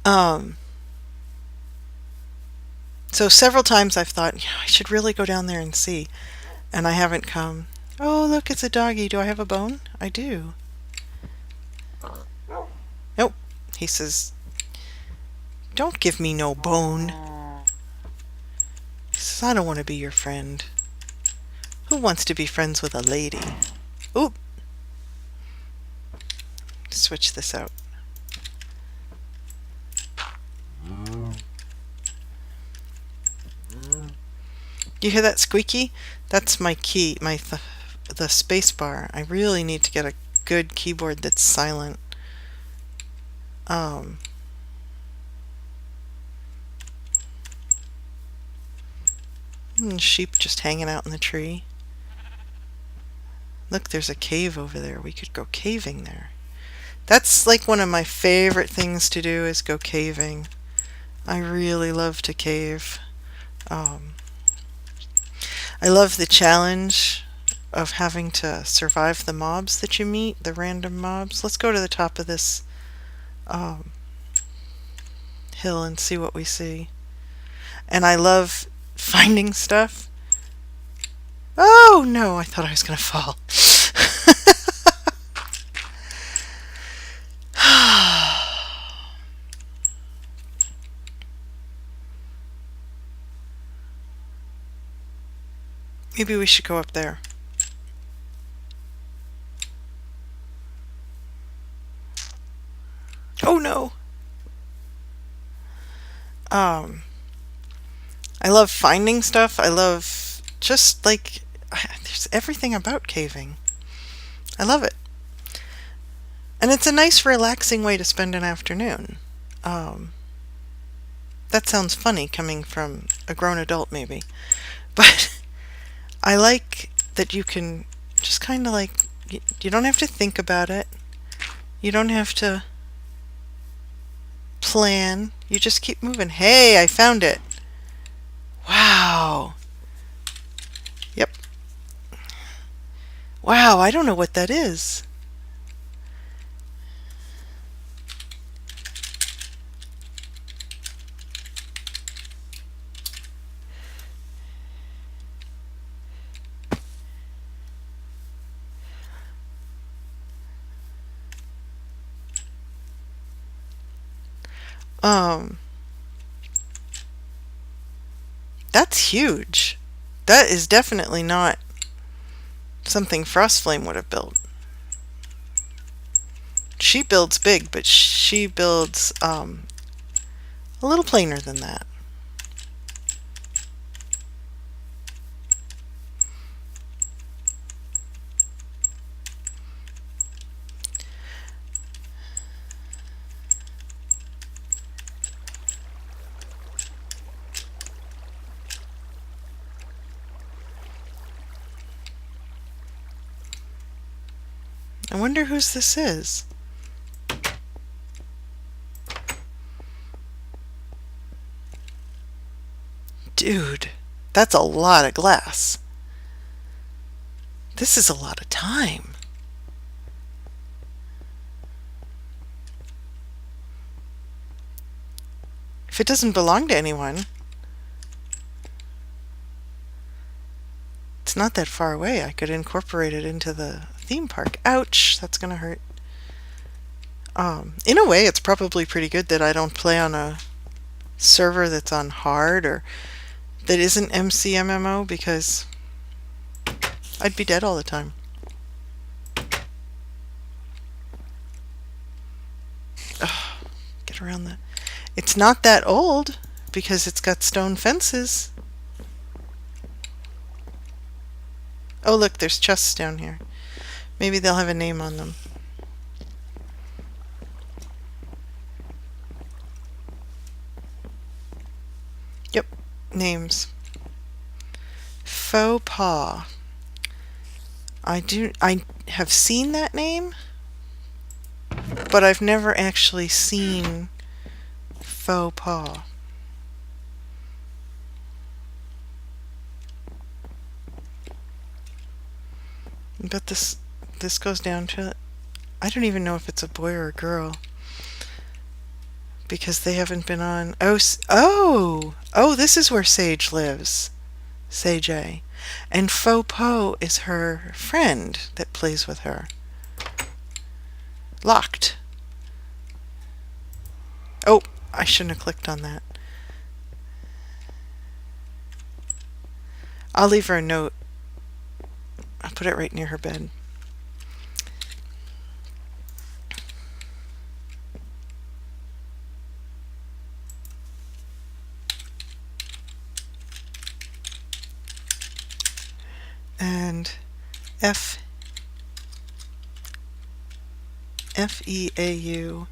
So several times I've thought, yeah, I should really go down there and see. And I haven't come. Oh, look, it's a doggy. Do I have a bone? I do. Nope. He says, don't give me no bone. He says, I don't want to be your friend. Who wants to be friends with a lady? Oop. Switch this out. You hear that squeaky? That's my key, the space bar. I really need to get a good keyboard that's silent. Sheep just hanging out in the tree. Look, there's a cave over there. We could go caving there. That's like one of my favorite things to do is go caving. I really love to cave. I love the challenge of having to survive the mobs that you meet, the random mobs. Let's go to the top of this hill and see what we see. And I love finding stuff. Oh no, I thought I was going to fall. Maybe we should go up there. Oh no! I love finding stuff. I love just like there's everything about caving. I love it. And it's a nice relaxing way to spend an afternoon. That sounds funny coming from a grown adult maybe. But I like that you can just kind of like, you don't have to think about it. You don't have to plan. You just keep moving. Hey, I found it. Wow. Yep. Wow, I don't know what that is. That's huge. That is definitely not something Frostflame would have built. She builds big, but she builds a little plainer than that. I wonder whose this is. Dude, that's a lot of glass. This is a lot of time. If it doesn't belong to anyone, it's not that far away. I could incorporate it into the theme park. Ouch, that's gonna hurt. In a way, it's probably pretty good that I don't play on a server that's on hard or that isn't MCMMO, because I'd be dead all the time. Ugh, get around that. It's not that old because it's got stone fences. Oh, look, there's chests down here. Maybe they'll have a name on them. Yep, names. Faux pas. I have seen that name, but I've never actually seen faux pas. But this goes down to, I don't even know if it's a boy or a girl, because they haven't been on. Oh, this is where Sage lives. Sage A. And Faux Po is her friend that plays with her. Locked. Oh, I shouldn't have clicked on that. I'll leave her a note. I'll put it right near her bed. And FEAUX.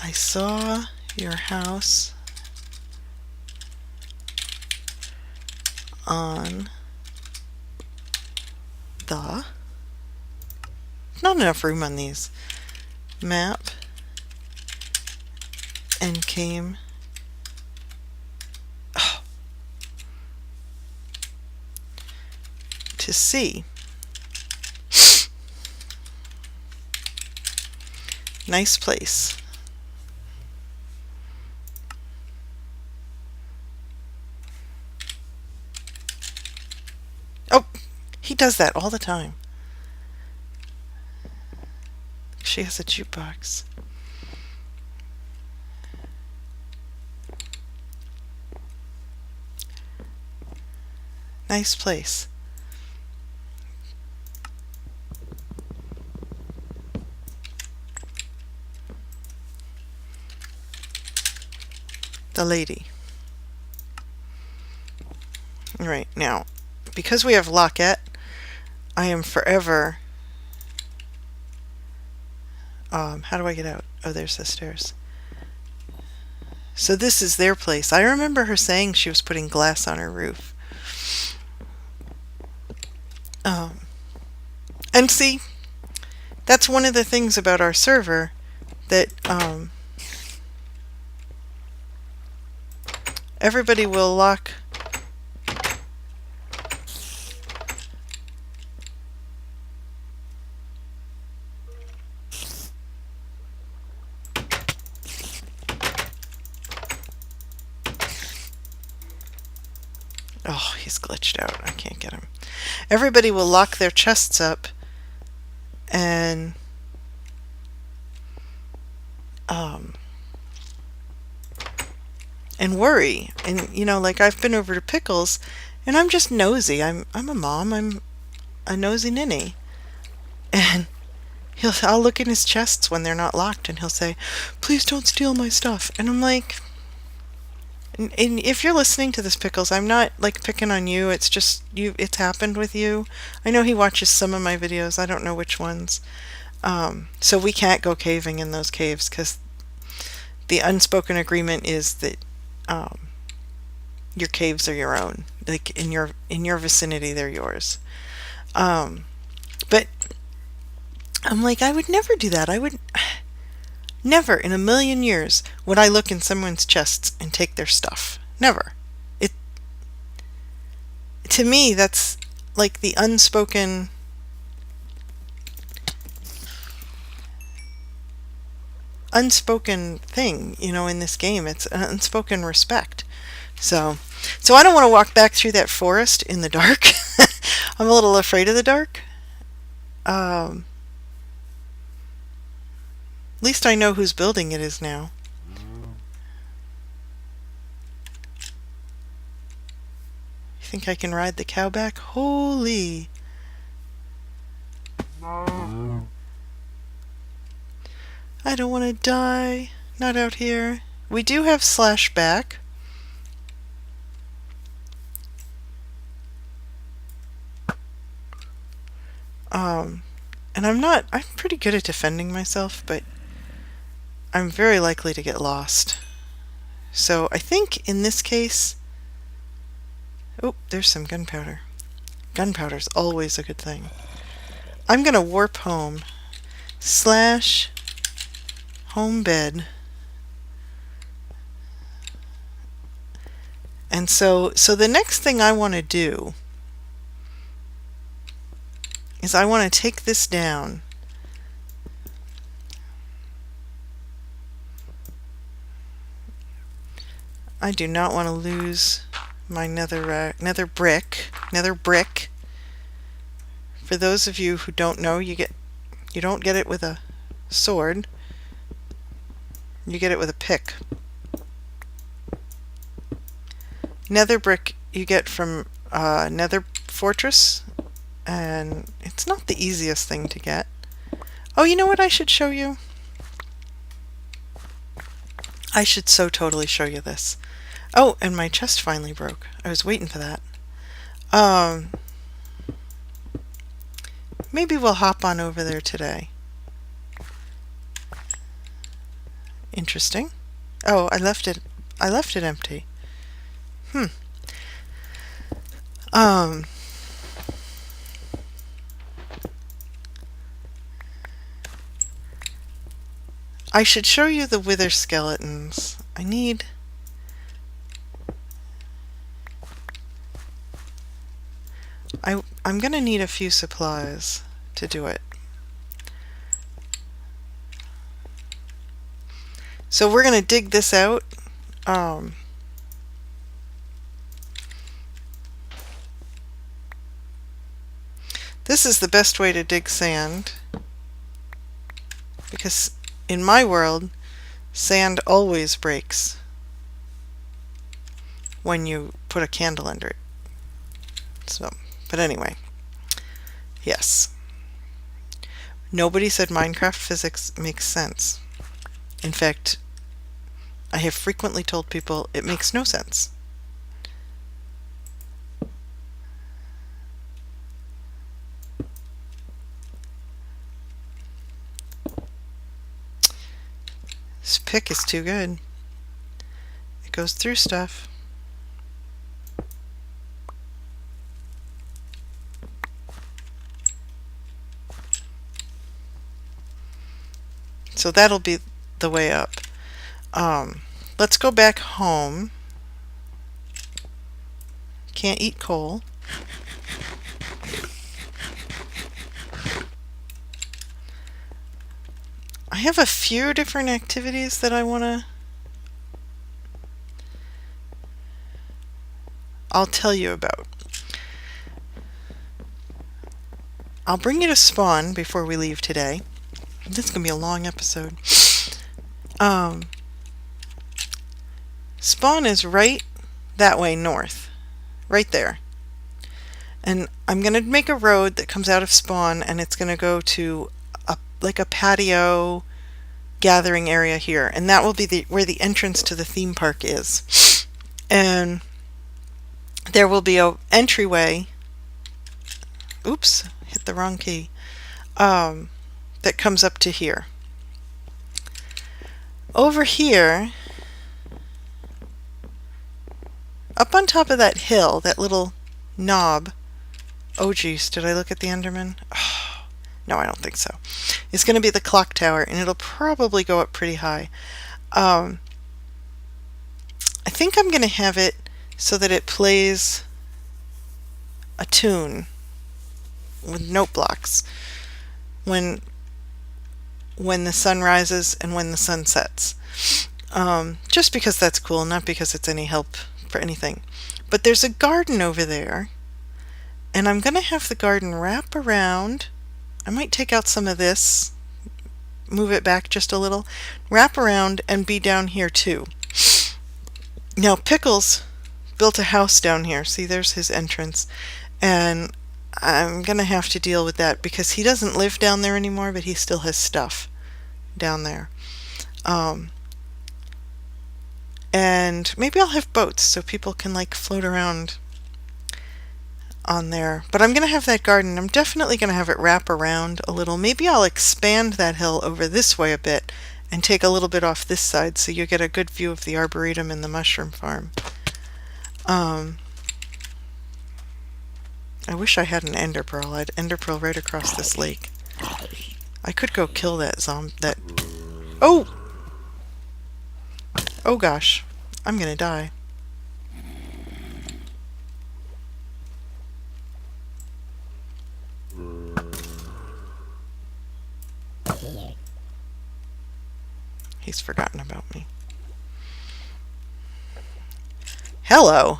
I saw your house on the, not enough room on these, map, and came to see. Nice place. Oh, he does that all the time. She has a jukebox. Nice place. The lady. Right, now, because we have Lockette, I am forever... how do I get out? Oh, there's the stairs. So this is their place. I remember her saying she was putting glass on her roof. And see, that's one of the things about our server that everybody will lock. Oh, he's glitched out. I can't get him. Everybody will lock their chests up and worry. And you know, like I've been over to Pickles and I'm just nosy. I'm a mom. I'm a nosy ninny. And I'll look in his chests when they're not locked and he'll say, "Please don't steal my stuff." And I'm like, and if you're listening to this, Pickles, I'm not like picking on you. It's just you. It's happened with you. I know he watches some of my videos. I don't know which ones. So we can't go caving in those caves because the unspoken agreement is that your caves are your own. Like in your vicinity, they're yours. But I'm like, I would never do that. I would never in a million years would I look in someone's chests and take their stuff. Never. It To me, that's like the unspoken thing, in this game. It's an unspoken respect. So I don't want to walk back through that forest in the dark. I'm a little afraid of the dark. Um, at least I know whose building it is now. You think I can ride the cow back? Holy. I don't want to die. Not out here. We do have slash back. And I'm pretty good at defending myself, but I'm very likely to get lost. So I think in this case, oh, there's some gunpowder. Gunpowder's always a good thing. I'm gonna warp home. Slash home bed. And so the next thing I want to do is I want to take this down. I do not want to lose my nether brick. For those of you who don't know, you don't get it with a sword. You get it with a pick. Nether brick you get from Nether Fortress, and it's not the easiest thing to get. Oh, you know what I should show you? I should so totally show you this. Oh, and my chest finally broke. I was waiting for that. Maybe we'll hop on over there today. Interesting. Oh, I left it empty. I should show you the wither skeletons. I'm gonna need a few supplies to do it. So we're gonna dig this out. This is the best way to dig sand, because in my world, sand always breaks when you put a candle under it. So, but anyway, yes. Nobody said Minecraft physics makes sense. In fact, I have frequently told people it makes no sense. This pick is too good. It goes through stuff. So that'll be the way up. Let's go back home. Can't eat coal. I have a few different activities that I'll tell you about. I'll bring you to spawn before we leave today. This is going to be a long episode. Spawn is right that way north. Right there. And I'm going to make a road that comes out of spawn, and it's going to go to a patio gathering area here. And that will be where the entrance to the theme park is. And there will be a entryway. Oops, hit the wrong key. That comes up to here. Over here, up on top of that hill, that little knob. Oh geez, did I look at the Enderman? Oh, no, I don't think so. It's going to be the clock tower, and it'll probably go up pretty high. I think I'm going to have it so that it plays a tune with note blocks when the sun rises and when the sun sets. Just because that's cool, not because it's any help for anything. But there's a garden over there, and I'm going to have the garden wrap around. I might take out some of this, move it back just a little, wrap around, and be down here too. Now, Pickles built a house down here. See, there's his entrance. And I'm going to have to deal with that because he doesn't live down there anymore, but he still has stuff down there. And maybe I'll have boats so people can like float around on there. But I'm going to have that garden. I'm definitely going to have it wrap around a little. Maybe I'll expand that hill over this way a bit and take a little bit off this side so you get a good view of the Arboretum and the mushroom farm. I wish I had an ender pearl. I'd ender pearl right across this lake. I could go kill that zombie. Oh! Oh gosh. I'm gonna die. He's forgotten about me. Hello!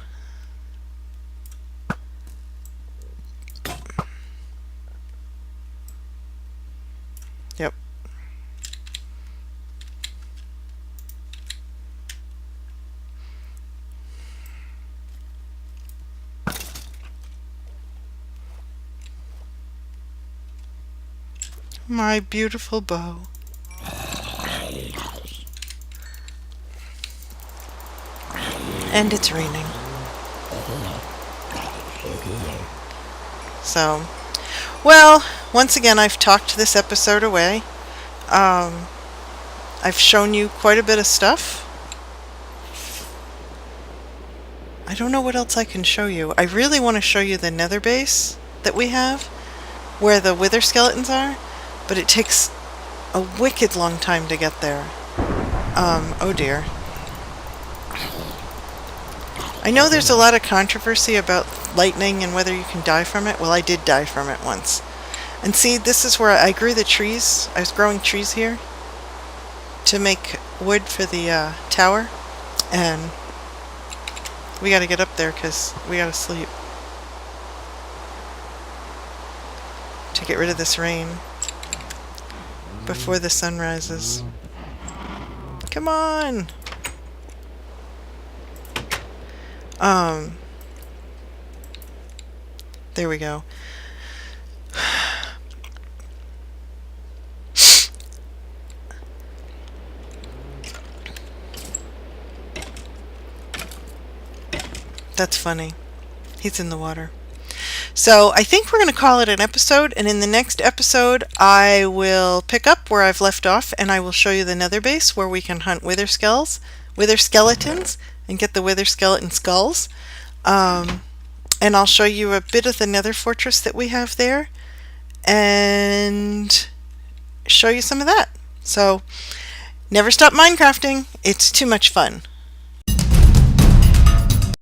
Yep. My beautiful bow. And it's raining. So, well, once again, I've talked this episode away. I've shown you quite a bit of stuff. I don't know what else I can show you. I really want to show you the nether base that we have, where the wither skeletons are, but it takes a wicked long time to get there. Oh dear. I know there's a lot of controversy about lightning and whether you can die from it. Well, I did die from it once. And see, this is where I grew the trees. I was growing trees here to make wood for the tower. And we gotta get up there because we gotta sleep to get rid of this rain before the sun rises. Come on! There we go. That's funny. He's in the water. So I think we're going to call it an episode, and in the next episode I will pick up where I've left off and I will show you the nether base where we can hunt wither skeletons, and get the wither skeleton skulls. And I'll show you a bit of the nether fortress that we have there and show you some of that. So never stop Minecrafting. It's too much fun.